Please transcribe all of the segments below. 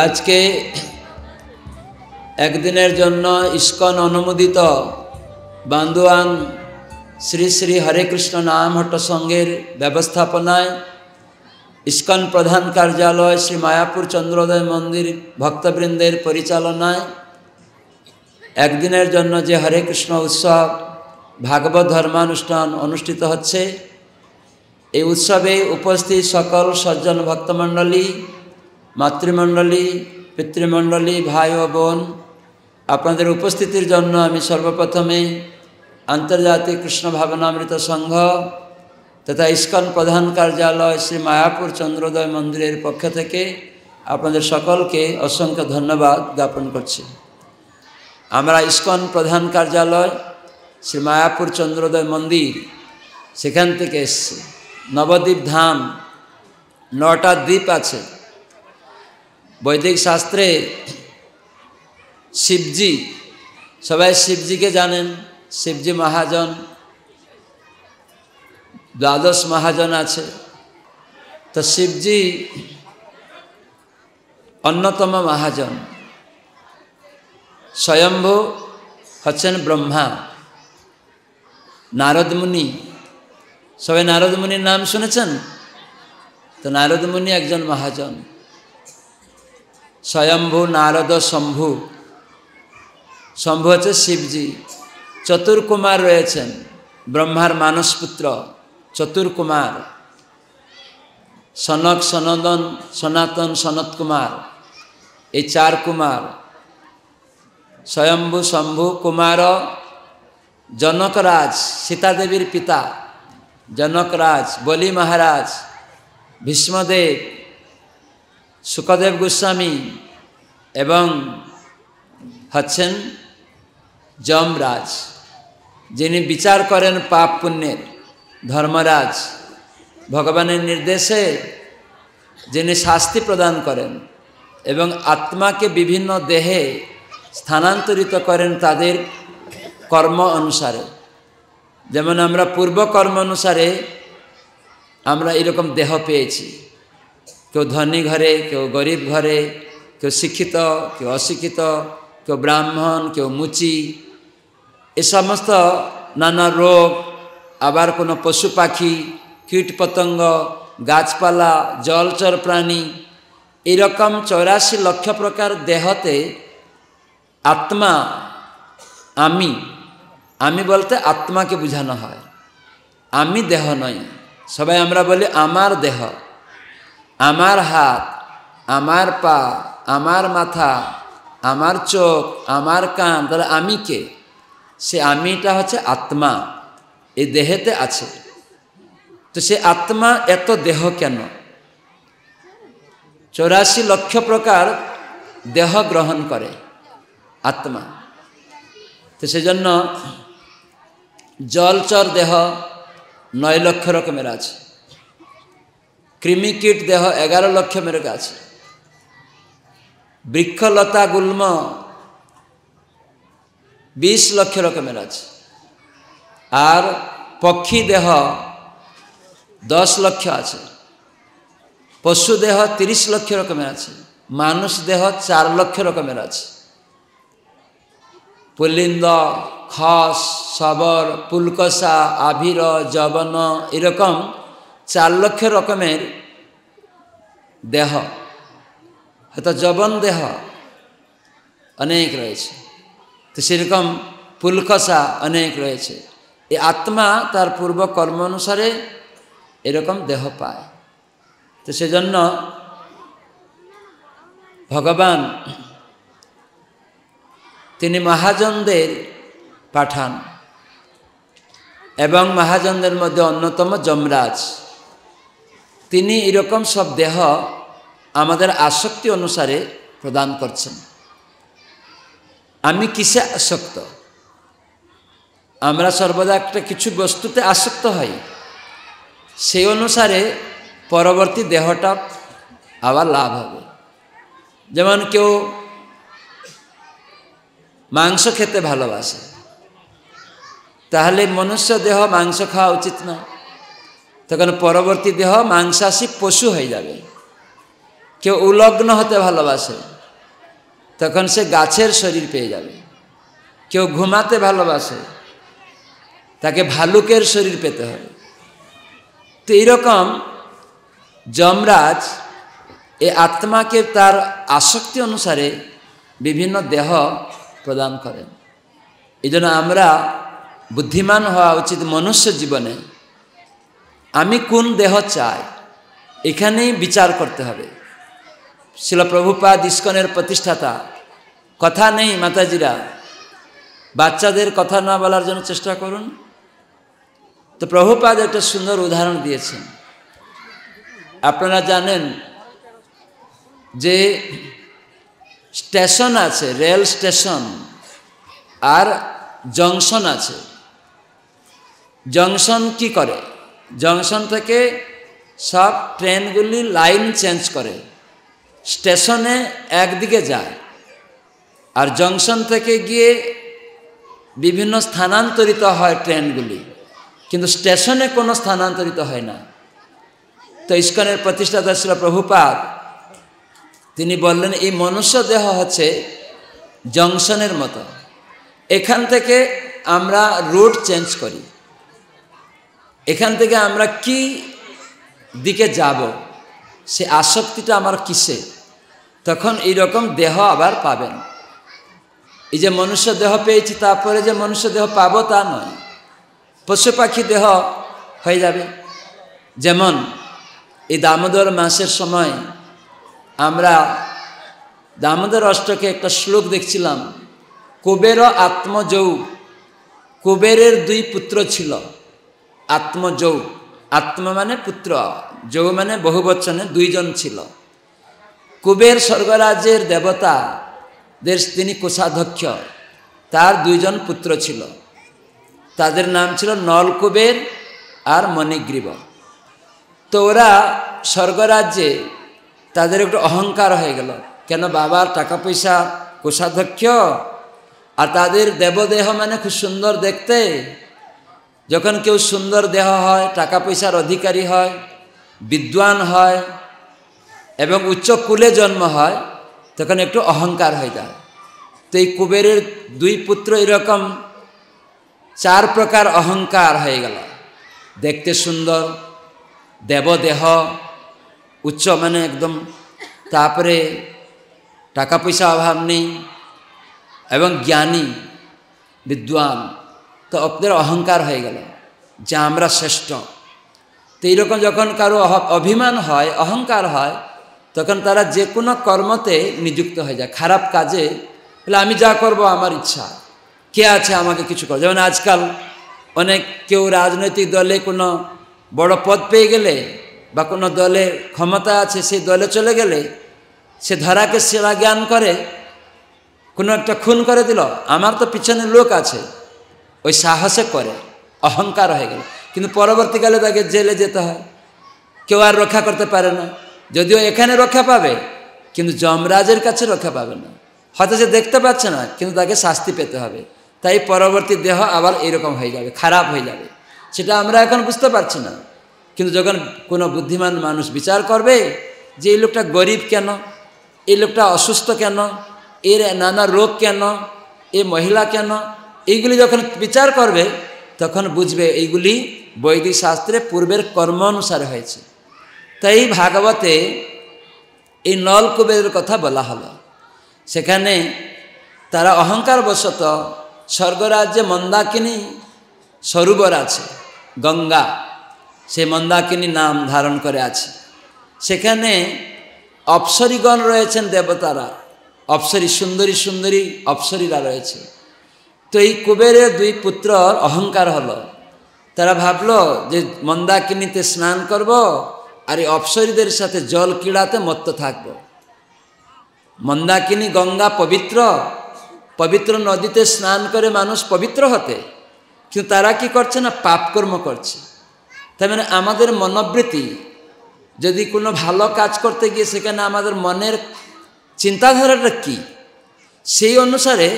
আজকে একদিনের জন্য ইস্কন অনুমোদিত বান্দোয়ান শ্রী শ্রী হরে কৃষ্ণ নামহট্ট সংঘের ব্যবস্থাপনায় ইস্কন প্রধান কার্যালয় শ্রী মায়াপুর চন্দ্রোদয় মন্দির ভক্তবৃন্দের পরিচালনায় একদিনের জন্য যে হরে কৃষ্ণ উৎসব ভাগবত ধর্মানুষ্ঠান অনুষ্ঠিত হচ্ছে, এই উৎসবে উপস্থিত সকল সজ্জন ভক্তমণ্ডলী, মাতৃমণ্ডলী, পিতৃমণ্ডলী, ভাই ও বোন, আপনাদের উপস্থিতির জন্য আমি সর্বপ্রথমে আন্তর্জাতিক কৃষ্ণ ভাবনামৃত সংঘ তথা ইস্কন প্রধান কার্যালয় শ্রী মায়াপুর চন্দ্রোদয় মন্দিরের পক্ষ থেকে আপনাদের সকলকে অসংখ্য ধন্যবাদ জ্ঞাপন করছি। আমরা ইস্কন প্রধান কার্যালয় শ্রী মায়াপুর চন্দ্রোদয় মন্দির, সেখান থেকে এসছি। নবদ্বীপ ধাম, 9টা দ্বীপ আছে। বৈদিক শাস্ত্রে শিবজি, সবাই শিবজিকে জানেন, শিবজি মহাজন, দ্বাদশ মহাজন আছে। তো শিবজি অন্যতম মহাজন। স্বয়ম্ভু হচ্ছেন ব্রহ্মা। নারদ মুনি, সবাই নারদ মুনির নাম শুনেছেন? তো নারদ মুনি একজন মহাজন। স্বয়ম্ভু, নারদ, শম্ভু। শম্ভু হচ্ছে শিবজি। চতুর্কুমার রয়েছেন, ব্রহ্মার মানসপুত্র চতুর্কুমার, সনক, সনন্দন, সনাতন, সনত কুমার, এই 4 কুমার। স্বয়ম্ভু, শম্ভু, কুমার জনকরাজ, সীতাদেবীর পিতা জনকরাজ, বলি মহারাজ, ভীষ্মদেব, সুখদেব গোস্বামী এবং হচ্ছেন যমরাজ, যিনি বিচার করেন পাপ পুণ্যের। ধর্মরাজ, ভগবানের নির্দেশে যিনি শাস্তি প্রদান করেন এবং আত্মাকে বিভিন্ন দেহে স্থানান্তরিত করেন তাদের কর্ম অনুসারে। যেমন আমরা পূর্ব কর্ম অনুসারে আমরা এরকম দেহ পেয়েছি। কেউ ধনী ঘরে, কেউ গরিব ঘরে, কেউ শিক্ষিত, কেউ অশিক্ষিত, কেউ ব্রাহ্মণ, কেউ মুচি, এ সমস্ত নানা রোগ, আবার কোনো পশু পাখি, কীট পতঙ্গ, গাছপালা, জলচর প্রাণী, এরকম 84 লক্ষ প্রকার দেহতে আত্মা, আমি বলতে আত্মাকে বোঝানো হয়। আমি দেহ নই। সবাই আমরা বলি আমার দেহ, আমার হাত, আমার পা, আমার মাথা, আমার চোখ, আমার কান। তাহলে আমি কে? সে আমিটা হচ্ছে আত্মা, এই দেহেতে আছে। তো সে আত্মা এত দেহ কেন? 84 লক্ষ প্রকার দেহ গ্রহণ করে আত্মা। তো সেজন্য জলচর দেহ 9 লক্ষ রকমের আছে, কৃমিকীট দেহ 11 লক্ষের আছে, বৃক্ষলতা গুল্ম 20 লক্ষ রকমের আছে, আর পক্ষী দেহ 10 লক্ষ আছে, পশু দেহ 30 লক্ষ রকমের আছে, মানুষ দেহ 4 লক্ষ রকমের আছে। পুল্লিন্দ, খস, শবর, পুলকসা, আভির, যবন, এরকম 4 লক্ষ রকমের দেহ। হয়তো যবন দেহ অনেক রয়েছে, তো সেরকম পুলকসা অনেক রয়েছে। এই আত্মা তার পূর্ব কর্ম অনুসারে এরকম দেহ পায়। তো সেজন্য ভগবান তিনি মহাজনদের পাঠান, এবং মহাজনদের মধ্যে অন্যতম যমরাজ। তিনি এরকম সব দেহ আমাদের আসক্তি অনুসারে প্রদান করছেন। আমি কিসে আসক্ত? আমরা সর্বদা একটা কিছু বস্তুতে আসক্ত হই, সেই অনুসারে পরবর্তী দেহটা আবার লাভ হবে। যেমন কেউ মাংস খেতে ভালোবাসে, তাহলে মনুষ্য দেহ মাংস খাওয়া উচিত না, তখন পরবর্তী দেহ মাংসাশী পশু হয়ে যাবে। কেউ উলগ্ন হতে ভালোবাসে, তখন সে গাছের শরীর পেয়ে যাবে। কেউ ঘুমাতে ভালোবাসে, তাকে ভালুকের শরীর পেতে হবে। তো এইরকম যমরাজ এই আত্মাকে তার আসক্তি অনুসারে বিভিন্ন দেহ প্রদান করেন। এই জন্য আমরা বুদ্ধিমান হওয়া উচিত মনুষ্য জীবনে। আমি কোন দেহ চাই, এখানেই বিচার করতে হবে। শিল প্রভুপাদ ইস্কনের প্রতিষ্ঠাতা, কথা নেই মাতাজিরা, বাচ্চাদের কথা না বলার জন্য চেষ্টা করুন। তো প্রভুপাদ একটা সুন্দর উদাহরণ দিয়েছেন। আপনারা জানেন যে স্টেশন আছে, রেল স্টেশন আর জংশন আছে। জংশন কি করে? জংশন থেকে সব ট্রেনগুলি লাইন চেঞ্জ করে, স্টেশনে একদিকে যায়, আর জংশন থেকে গিয়ে বিভিন্ন স্থানান্তরিত হয় ট্রেনগুলি, কিন্তু স্টেশনে কোনো স্থানান্তরিত হয় না। তো ইস্কনের প্রতিষ্ঠাতা ছিল প্রভুপাদ, তিনি বললেন এই মনুষ্য দেহ হচ্ছে জংশনের মতো। এখান থেকে আমরা রুট চেঞ্জ করি, এখান থেকে আমরা কি দিকে যাব, সে আসক্তিটা আমার কিসে, তখন এইরকম দেহ আবার পাবেন। এই যে মনুষ্য দেহ পেয়েছি তারপরে যে মনুষ্য দেহ পাবো তা নয়, পশু পাখি দেহ হয়ে যাবে। যেমন এই দামোদর মাসের সময় আমরা দামোদর অষ্টকে একটা শ্লোক দেখছিলাম, কুবের আত্মযৌ। কুবেরের দুই পুত্র ছিল, আত্মযৌ, আত্ম মানে পুত্র, যৌ মানে বহুবচনে দুইজন ছিল। কুবের স্বর্গরাজ্যের দেবতা, তিনি কোষাধ্যক্ষ, তার দুইজন পুত্র ছিল, তাদের নাম ছিল নলকুবের আর মণিগ্রীব। তো ওরা স্বর্গরাজ্যে তাদের একটু অহংকার হয়ে গেল, কেন বাবার টাকা পয়সা, কোষাধ্যক্ষ, আর তাদের দেবদেহ মানে খুব সুন্দর দেখতে। যখন কেউ সুন্দর দেহ হয়, টাকা পয়সার অধিকারী হয়, বিদ্বান হয় এবং উচ্চ কুলে জন্ম হয়, তখন একটু অহংকার হয়ে যায়। তো এই কুবেরের দুই পুত্র এরকম 4 প্রকার অহংকার হয়ে গেল। দেখতে সুন্দর, দেবদেহ, উচ্চ মানে একদম, তারপরে টাকা পয়সা অভাব নেই এবং জ্ঞানী বিদ্বান। তো ওদের অহংকার হয়ে গেল যে আমরা শ্রেষ্ঠ। তো এইরকম যখন কারো অভিমান হয়, অহংকার হয়, তখন তারা যে কোনো কর্মতে নিযুক্ত হয়ে যায়, খারাপ কাজে। বলে আমি যা করব আমার ইচ্ছা, কে আছে আমাকে কিছু করে। যেমন আজকাল অনেক কেউ রাজনৈতিক দলে কোনো বড় পদ পেয়ে গেলে বা কোনো দলে ক্ষমতা আছে, সেই দলে চলে গেলে সে ধরাকে সেরা জ্ঞান করে, কোনো একটা খুন করে দিল, আমার তো পিছনে লোক আছে, ওই সাহসে করে, অহংকার হয়ে গেল। কিন্তু পরবর্তীকালে তাকে জেলে যেতে হয়, কেউ আর রক্ষা করতে পারে না। যদিও এখানে রক্ষা পাবে, কিন্তু যমরাজের কাছে রক্ষা পাবে না। হয়তো সে দেখতে পাচ্ছে না, কিন্তু তাকে শাস্তি পেতে হবে। তাই পরবর্তী দেহ আবার এরকম হয়ে যাবে, খারাপ হয়ে যাবে। সেটা আমরা এখন বুঝতে পারছি না, কিন্তু যখন কোনো বুদ্ধিমান মানুষ বিচার করবে যে এই লোকটা গরিব কেন, এই লোকটা অসুস্থ কেন, এর নানা রোগ কেন, এ মহিলা কেন, এইগুলি যখন বিচার করবে তখন বুঝবে এইগুলি বৈদিক শাস্ত্রে পূর্বের কর্ম অনুসারে হয়েছে। তাই ভাগবতে এই নলকুবেরের কথা বলা হলো। সেখানে তারা অহংকার বশত স্বর্গরাজ্যে মন্দাকিনী সরোবর আছে, গঙ্গা, সে মন্দাকিনী নাম ধারণ করে আছে। সেখানে অপ্সরীগণ রয়েছেন, দেবতারা, অপ্সরী, সুন্দরী সুন্দরী অপ্সরীরা রয়েছে। তো এই কুবেরের দুই পুত্রর অহংকার হলো, তারা ভাবলো যে মন্দাকিনীতে স্নান করব আর এই অপ্সরীদের সাথে জল ক্রীড়াতে মত্ত থাকব। মন্দাকিনী গঙ্গা পবিত্র, পবিত্র নদীতে স্নান করে মানুষ পবিত্র হতে, কিন্তু তারা কি করছে না, পাপকর্ম করছে। তার মানে আমাদের মনোবৃত্তি, যদি কোনো ভালো কাজ করতে গিয়ে সেখানে আমাদের মনের চিন্তাধারাটা কি, সেই অনুসারে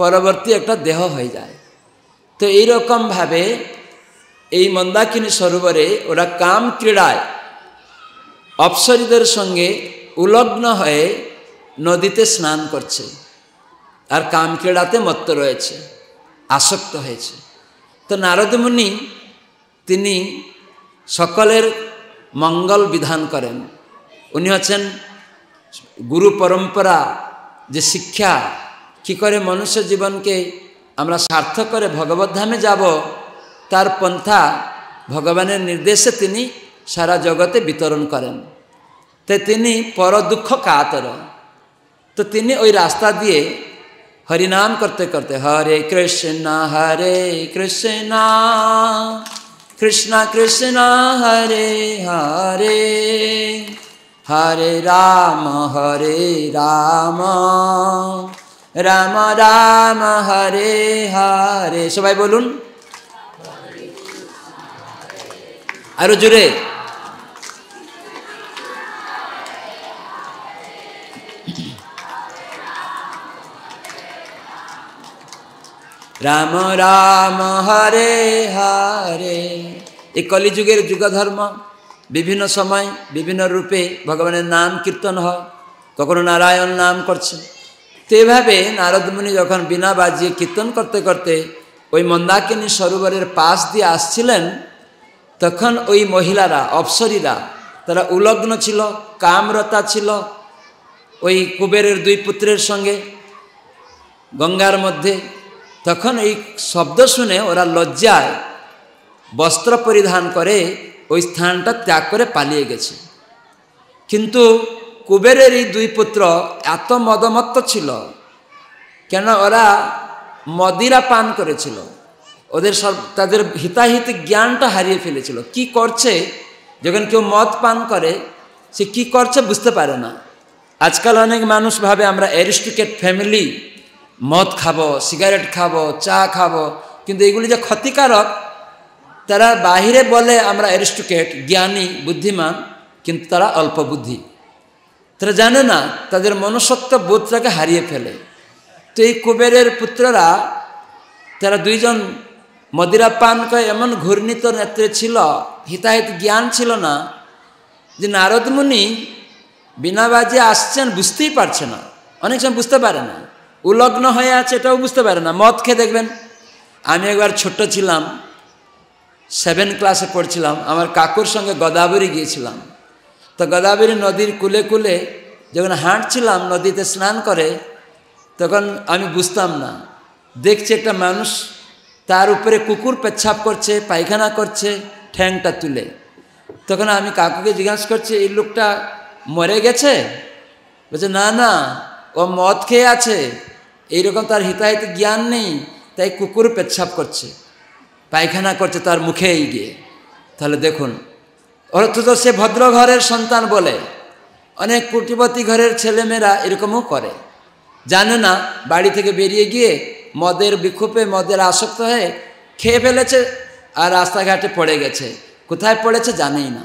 পরবর্তী একটা দেহ হয়ে যায়। তো এইরকমভাবে এই মন্দাকিনী সরোবরে ওরা কাম ক্রীড়ায় অপ্সরীদের সঙ্গে উলগ্ন হয়ে নদীতে স্নান করছে আর কামক্রীড়াতে মত্ত রয়েছে, আসক্ত হয়েছে। তো নারদ মুনি তিনি সকলের মঙ্গল বিধান করেন। উনি হচ্ছেন গুরু পরম্পরা, যে শিক্ষা কি করে মনুষ্য জীবনকে আমরা সার্থক করে ভগবত ধামে যাব, তার পন্থা ভগবানের নির্দেশে তিনি সারা জগতে বিতরণ করেন। তাই তিনি পর দুঃখ কাতর। তো তিনি ওই রাস্তা দিয়ে হরিনাম করতে করতে হরে কৃষ্ণ কৃষ্ণ কৃষ্ণ হরে হরে হরে রাম রাম রাম হরে হরে, সবাই বলুন আরো জোরে, রাম রাম হরে হরে। এই কলিযুগের যুগধর্ম, বিভিন্ন সময় বিভিন্ন রূপে ভগবানের নাম কীর্তন হয়, কখনো নারায়ণ নাম করছেন। তো এভাবে নারদ মুনি যখন বিনা বাজিয়ে কীর্তন করতে করতে ওই মন্দাকিনী সরোবরের পাশ দিয়ে আসছিলেন, তখন ওই মহিলারা, অপ্সরীরা, তারা উলগ্ন ছিল, কামরতা ছিল ওই কুবেরের দুই পুত্রের সঙ্গে গঙ্গার মধ্যে। তখন এই শব্দ শুনে ওরা লজ্জায় বস্ত্র পরিধান করে ওই স্থানটা ত্যাগ করে পালিয়ে গেছে। কিন্তু কুবেরের এই দুই পুত্র এত মদমত্ত ছিল, কেন ওরা মদিরা পান করেছিল, ওদের তাদের হিতাহিত জ্ঞানটা হারিয়ে ফেলেছিল। কি করছে, যখন কেউ মদ পান করে সে কি করছে বুঝতে পারে না। আজকাল অনেক মানুষ ভাবে আমরা অ্যারিস্টোক্রেট ফ্যামিলি, মদ খাবো, সিগারেট খাবো, চা খাবো, কিন্তু এগুলি যে ক্ষতিকারক তারা বাহিরে বলে আমরা অ্যারিস্টোক্রেট, জ্ঞানী, বুদ্ধিমান, কিন্তু তারা অল্প বুদ্ধি, তারা জানে না, তাদের মনুষ্যত্ব বোধটাকে হারিয়ে ফেলে। তো এই কুবেরের পুত্ররা তারা দুইজন মদিরা পান করে এমন ঘূর্ণিত নেত্রে ছিল, হিতাহিত জ্ঞান ছিল না, যে নারদ মুনি বিনা বাজে আসছেন বুঝতেই পারছে না। অনেক সময় বুঝতে পারে না, উলগ্ন হয়ে আছে এটাও বুঝতে পারে না। মদ খেয়ে দেখবেন, আমি একবার ছোট্ট ছিলাম, 7 ক্লাসে পড়ছিলাম, আমার কাকুর সঙ্গে গোদাবরী গিয়েছিলাম। তো গোদাবরী নদীর কুলে কুলে যখন হাঁটছিলাম নদীতে স্নান করে, তখন আমি বুঝতাম না, দেখছি একটা মানুষ তার উপরে কুকুর পেচ্ছাপ করছে, পায়খানা করছে ঠ্যাংটা তুলে। তখন আমি কাকুকে জিজ্ঞাসা করছি, এই লোকটা মরে গেছে? বলছে না না, ও মদ খেয়ে আছে, এইরকম তার হিতাহিত জ্ঞান নেই, তাই কুকুর পেচ্ছাপ করছে, পায়খানা করছে তার মুখেই গিয়ে। তাহলে দেখুন, অথচ সে ভদ্র ঘরের সন্তান বলে। অনেক কোটিপতি ঘরের ছেলেমেয়েরা এরকমও করে, জানে না, বাড়ি থেকে বেরিয়ে গিয়ে মদের বিক্ষোভে, মদের আসক্ত হয়ে খেয়ে ফেলেছে আর রাস্তাঘাটে পড়ে গেছে। কোথায় পড়েছে জানেই না,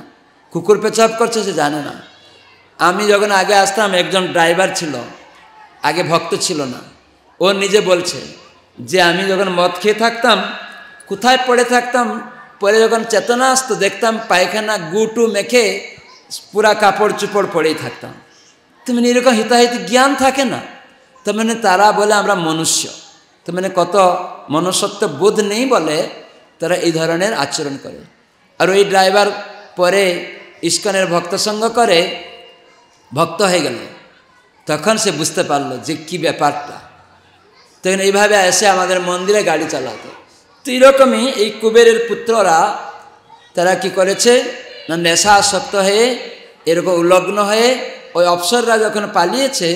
কুকুর পেচাব করছে সে জানে না। আমি যখন আগে আসতাম, একজন ড্রাইভার ছিল, আগে ভক্ত ছিল না, ও নিজে বলছে যে আমি যখন মদ খেয়ে থাকতাম, কোথায় পড়ে থাকতাম, পরে যখন চেতনা আসতো দেখতাম পায়খানা গুটু মেখে পুরা কাপড় চুপড় পরেই থাকতাম। তো মানে এরকম হিতাহিত জ্ঞান থাকে না। তো মানে তারা বলে আমরা মনুষ্য, তো মানে কত মনুষ্যত্ব বোধ নেই বলে তারা এই ধরনের আচরণ করে। আর ওই ড্রাইভার পরে ইস্কনের ভক্ত সঙ্গ করে ভক্ত হয়ে গেল, তখন সে বুঝতে পারলো যে কি ব্যাপারটা। তখন এইভাবে এসে আমাদের মন্দিরে গাড়ি চালাতো। তো এইরকমই এই কুবেরের পুত্ররা তারা কি করেছে না, নেশা আসক্ত হয়ে এরকম উলগ্ন হয়ে ওই অপ্সররা যখন পালিয়েছে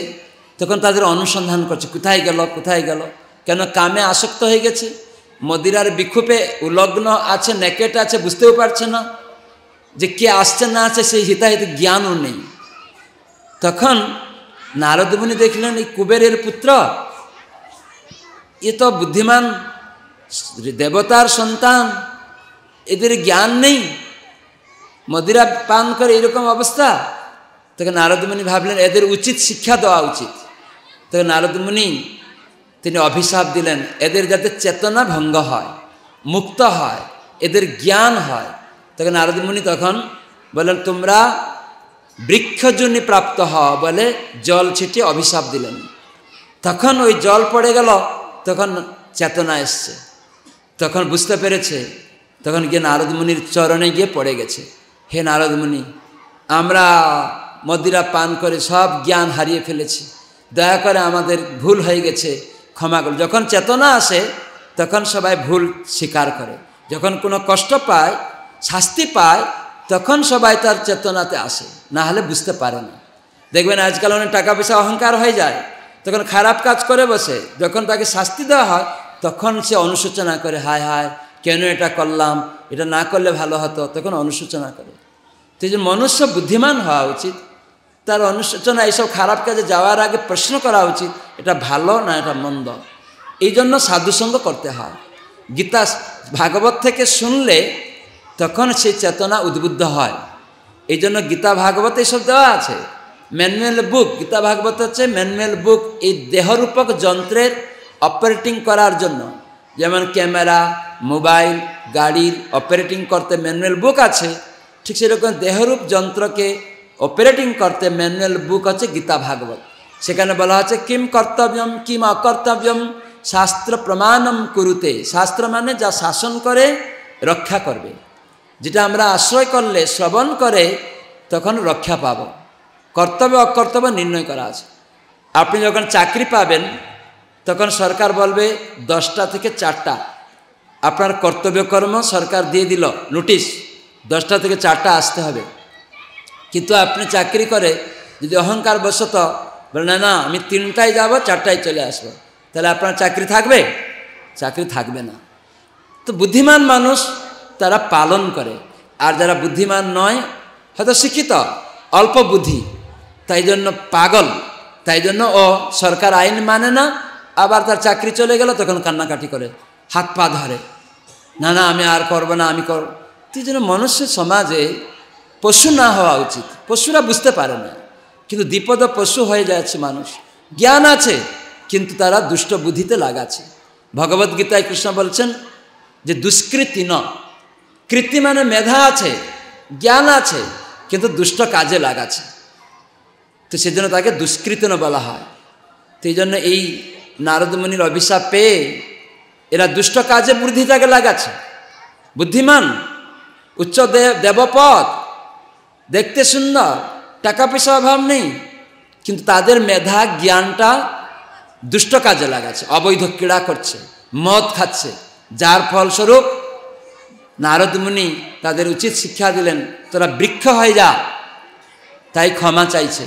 তখন তাদের অনুসন্ধান করছে, কোথায় গেল কোথায় গেল, কেন কামে আসক্ত হয়ে গেছে, মদিরার বিক্ষোভে উলগ্ন আছে, নেকেট আছে, বুঝতেও পারছে না যে কে আসছে না আছে, সেই হিতাহিত জ্ঞানও নেই। তখন নারদ মুনি দেখলেন এই কুবেরের পুত্র, এ তো বুদ্ধিমান দেবতার সন্তান, এদের জ্ঞান নেই, মদিরা পান করে এরকম অবস্থা। তখন নারদ মুনি ভাবলেন এদের উচিত শিক্ষা দেওয়া উচিত। তখন নারদ মুনি তিনি অভিশাপ দিলেন, এদের যাতে চেতনা ভঙ্গ হয়, মুক্ত হয়, এদের জ্ঞান হয়। তখন নারদ মুনি তখন বললেন তোমরা বৃক্ষজনী প্রাপ্ত হওয়া বলে জল ছিটিয়ে অভিশাপ দিলেন। তখন ওই জল পড়ে গেল, তখন চেতনা এসছে, তখন বুঝতে পেরেছে, তখন গিয়ে নারদ মুনির চরণে গিয়ে পড়ে গেছে। হে নারদ মুনি, আমরা মদিরা পান করে সব জ্ঞান হারিয়ে ফেলেছি, দয়া করে আমাদের ভুল হয়ে গেছে, ক্ষমা করুন। যখন চেতনা আসে তখন সবাই ভুল স্বীকার করে, যখন কোনো কষ্ট পায়, শাস্তি পায়, তখন সবাই তার চেতনাতে আসে, না হলে বুঝতে পারে না। দেখবেন আজকাল অনেক টাকা পয়সা অহংকার হয়ে যায়, তখন খারাপ কাজ করে বসে, যখন তাকে শাস্তি দেওয়া হয় তখন সে অনুশোচনা করে, হায় হায় কেন এটা করলাম, এটা না করলে ভালো হতো, তখন অনুশোচনা করে। তো এই যে মনুষ্য বুদ্ধিমান হওয়া উচিত, তার অনুশোচনা এইসব খারাপ কাজে যাওয়ার আগে প্রশ্ন করা উচিত, এটা ভালো না এটা মন্দ। এই জন্য সাধুসঙ্গ করতে হয়। গীতা ভাগবত থেকে শুনলে তখন সেই চেতনা উদ্বুদ্ধ হয়। এই জন্য গীতা ভাগবত এইসব দেওয়া আছে, ম্যানুয়াল বুক। গীতা ভাগবত হচ্ছে ম্যানুয়াল বুক এই দেহরূপক যন্ত্রের অপারেটিং করার জন্য। যেমন ক্যামেরা, মোবাইল, গাড়ির অপারেটিং করতে ম্যানুয়াল বুক আছে, ঠিক সেরকম দেহরূপ যন্ত্রকে অপারেটিং করতে ম্যানুয়াল বুক হচ্ছে গীতা ভাগবত। সেখানে বলা হচ্ছে কিম কর্তব্যম কিম অকর্তব্যম শাস্ত্র প্রমাণম কুরুতে। শাস্ত্র মানে যা শাসন করে রক্ষা করবে, যেটা আমরা আশ্রয় করলে শ্রবণ করে তখন রক্ষা পাব। কর্তব্য অকর্তব্য নির্ণয় করা আছে। আপনি যখন চাকরি পাবেন তখন সরকার বলবে 10টা থেকে 4টা আপনার কর্তব্য কর্ম সরকার দিয়ে দিল নোটিশ, 10টা থেকে 4টা আসতে হবে। কিন্তু আপনি চাকরি করে যদি অহংকার বশত বলে না না আমি 3টায় যাব 4টায় চলে আসবো, তাহলে আপনার চাকরি থাকবে? চাকরি থাকবে না। তো বুদ্ধিমান মানুষ তারা পালন করে, আর যারা বুদ্ধিমান নয়, হয়তো শিক্ষিত অল্প বুদ্ধি, তাই জন্য পাগল, তাই জন্য ও সরকার আইন মানে না, আবার তার চাকরি চলে গেল তখন কান্নাকাটি করে, হাত পা ধরে, না না আমি আর করবো না, আমি করব। এই জন্য মনুষ্যের সমাজে পশু না হওয়া উচিত। পশুরা বুঝতে পারে না, কিন্তু দ্বিপদ পশু হয়ে যাচ্ছে মানুষ। জ্ঞান আছে কিন্তু তারা দুষ্ট বুদ্ধিতে লাগাচ্ছে। ভগবদ্গীতায় কৃষ্ণ বলছেন যে দুষ্কৃতি ন, কৃতি মানে মেধা আছে, জ্ঞান আছে, কিন্তু দুষ্ট কাজে লাগাচ্ছে, তো সেজন্য তাকে দুষ্কৃতন বলা হয়। তো এই জন্য এই নারদমুনির অভিশাপ পেয়ে এরা দুষ্ট কাজে বুদ্ধিটাকে লাগাচ্ছে। বুদ্ধিমান, উচ্চ দেবপদ, দেখতে সুন্দর, টাকা পয়সা অভাব নেই, কিন্তু তাদের মেধা জ্ঞানটা দুষ্ট কাজে লাগাচ্ছে, অবৈধ ক্রীড়া করছে, মদ খাচ্ছে, যার ফলস্বরূপ নারদ মুনি তাদের উচিত শিক্ষা দিলেন, তোরা বৃক্ষ হয়ে যা। তাই ক্ষমা চাইছে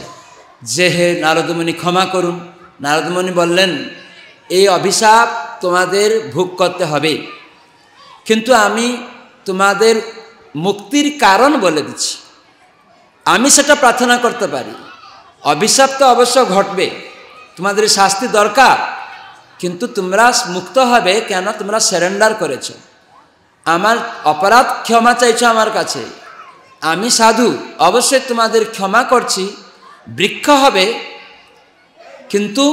যে হে নারদ মুনি ক্ষমা করুন। নারদ মুনি বললেন এই অভিশাপ তোমাদের ভোগ করতে হবে, কিন্তু আমি তোমাদের মুক্তির কারণ বলে দিচ্ছি। আমি সেটা প্রার্থনা করতে পারি, অভিশাপ তো অবশ্য ঘটবে, তোমাদের শাস্তি দরকার, কিন্তু তোমরা মুক্ত হবে কেন? তোমরা সারেন্ডার করেছো, আমার অপরাধ ক্ষমা চাইছো আমার কাছে, আমি সাধু, অবশ্যই তোমাদের ক্ষমা করছি। বৃক্ষ হবে, কিন্তু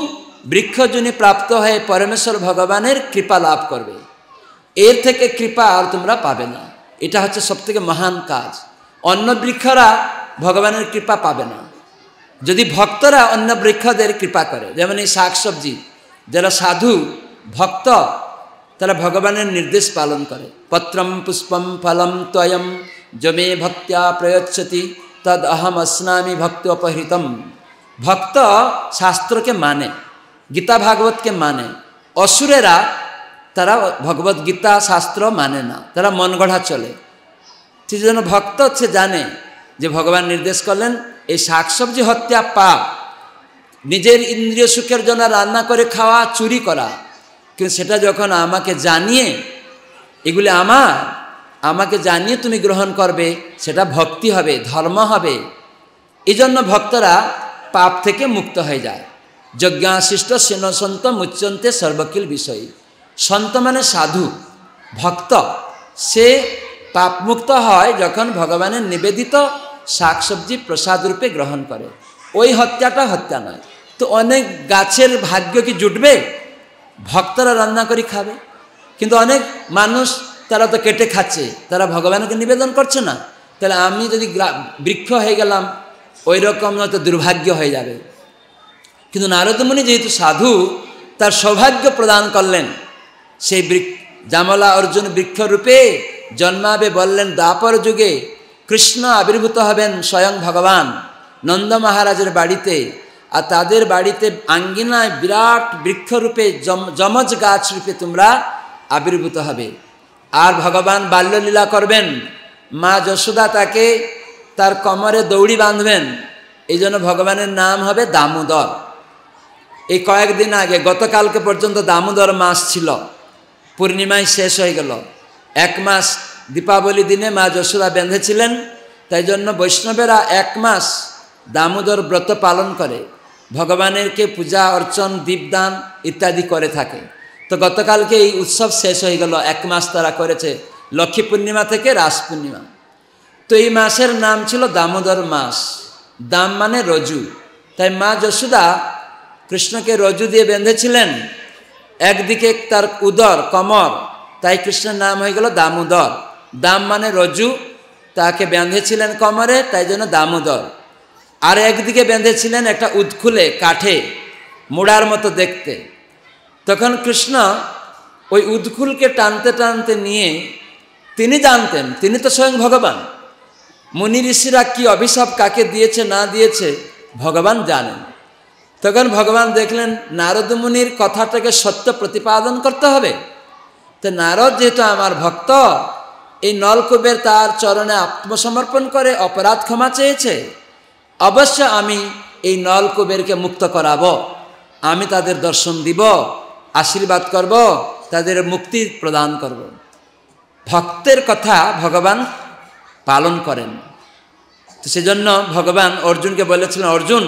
বৃক্ষজনী প্রাপ্ত হয়ে পরমেশ্বর ভগবানের কৃপা লাভ করবে, এর থেকে কৃপা আর তোমরা পাবে না। এটা হচ্ছে সবথেকে মহান কাজ। অন্য বৃক্ষরা ভগবানের কৃপা পাবে না, যদি ভক্তরা অন্য বৃক্ষদের কৃপা করে। যেমন এই শাকসবজি, যারা সাধু ভক্ত তারা ভগবানের নির্দেশ পালন করে। পত্রম পুষ্পম ফলম ত্বয়ম যমে ভক্ত্যা প্রয়চ্ছতি তদ অহম অস্নামি ভক্তোপহৃতম। ভক্ত শাস্ত্রকে মানে, গীতা ভাগবতকে মানে। অসুরেরা তারা ভগবত গীতা শাস্ত্র মানে না, তারা মন গড়া চলে। সেই জন্য ভক্ত সে জানে যে ভগবান নির্দেশ করলেন এই শাকসবজি হত্যা পাপ, নিজের ইন্দ্রিয় সুখের জন্য রান্না করে খাওয়া চুরি করা, কিন্তু সেটা যখন আমাকে জানিয়ে, এগুলি আমাকে জানিয়ে তুমি গ্রহণ করবে, সেটা ভক্তি হবে, ধর্ম হবে। এই জন্য ভক্তরা পাপ থেকে মুক্ত হয়ে যায়। যজ্ঞাশিষ্ট সেন সন্ত মুচ্যন্তে সর্বকিল বিষয়ী। সন্ত মানে সাধু, ভক্ত সে পাপমুক্ত হয় যখন ভগবানের নিবেদিত শাকসবজি প্রসাদ রূপে গ্রহণ করে। ওই হত্যাটা হত্যা নয়। তো অনেক গাছের ভাগ্য কি জুটবে? ভক্তরা রান্না করে খাবে, কিন্তু অনেক মানুষ তারা তো কেটে খাচ্ছে, তারা ভগবানকে নিবেদন করছে না। তাহলে আমি যদি বৃক্ষ হয়ে গেলাম, ওই রকম হয়তো দুর্ভাগ্য হয়ে যাবে। কিন্তু নারদ মুনি যেহেতু সাধু, তার সৌভাগ্য প্রদান করলেন। সেই জামলা অর্জুন বৃক্ষরূপে জন্মাবে বললেন দ্বাপর যুগে। কৃষ্ণ আবির্ভূত হবেন স্বয়ং ভগবান নন্দ মহারাজের বাড়িতে, আর তাদের বাড়িতে আঙ্গিনায় বিরাট বৃক্ষরূপে যমজ গাছ রূপে তোমরা আবির্ভূত হবে। আর ভগবান বাল্যলীলা করবেন। মা যশোদা তাকে তার কোমরে দৌড়ি বাঁধবেন। এই জন্য ভগবানের নাম হবে দামোদর। এই কয়েকদিন আগে গতকালকে পর্যন্ত দামোদর মাস ছিল, পূর্ণিমায় শেষ হয়ে গেল। 1 মাস দীপাবলি দিনে মা যশোদা বেঁধেছিলেন, তাই জন্য বৈষ্ণবেরা 1 মাস দামোদর ব্রত পালন করে, ভগবানেরকে পূজা অর্চন দীপদান ইত্যাদি করে থাকে। তো গতকালকে এই উৎসব শেষ হয়ে গেল। 1 মাস তারা করেছে, লক্ষ্মী পূর্ণিমা থেকে রাস পূর্ণিমা। তো এই মাসের নাম ছিল দামোদর মাস। দাম মানে রজু। তাই মা যশোদা কৃষ্ণকে রজু দিয়ে বেঁধেছিলেন, একদিকে তার উদর কমর, তাই কৃষ্ণের নাম হয়ে গেল দামোদর। দাম মানে রজু, তাকে বেঁধেছিলেন কোমরে, তাই জন্য দামোদর। আর একদিকে বেঁধেছিলেন একটা উৎখুলে কাঠে, মুড়ার মতো দেখতে। তখন কৃষ্ণ ওই উৎখুলকে টানতে টানতে নিয়ে, তিনি জানতেন তিনি তো স্বয়ং ভগবান। মুনি ঋষিরা কি অভিশাপ কাকে দিয়েছে না দিয়েছে ভগবান জানেন। তখন ভগবান দেখলেন নারদ মুনির কথাটাকে সত্য প্রতিপাদন করতে হবে। তো নারদ যেহেতু আমার ভক্ত, এই নলকূপের তার চরণে আত্মসমর্পণ করে অপরাধ ক্ষমা চেয়েছে, অবশ্য আমি এই নলকূপেরকে মুক্ত করাবো। আমি তাদের দর্শন দিব, আশীর্বাদ করব, তাদের মুক্তি প্রদান করব। ভক্তের কথা ভগবান পালন করেন। তো সেজন্য ভগবান অর্জুনকে বলেছিলেন, অর্জুন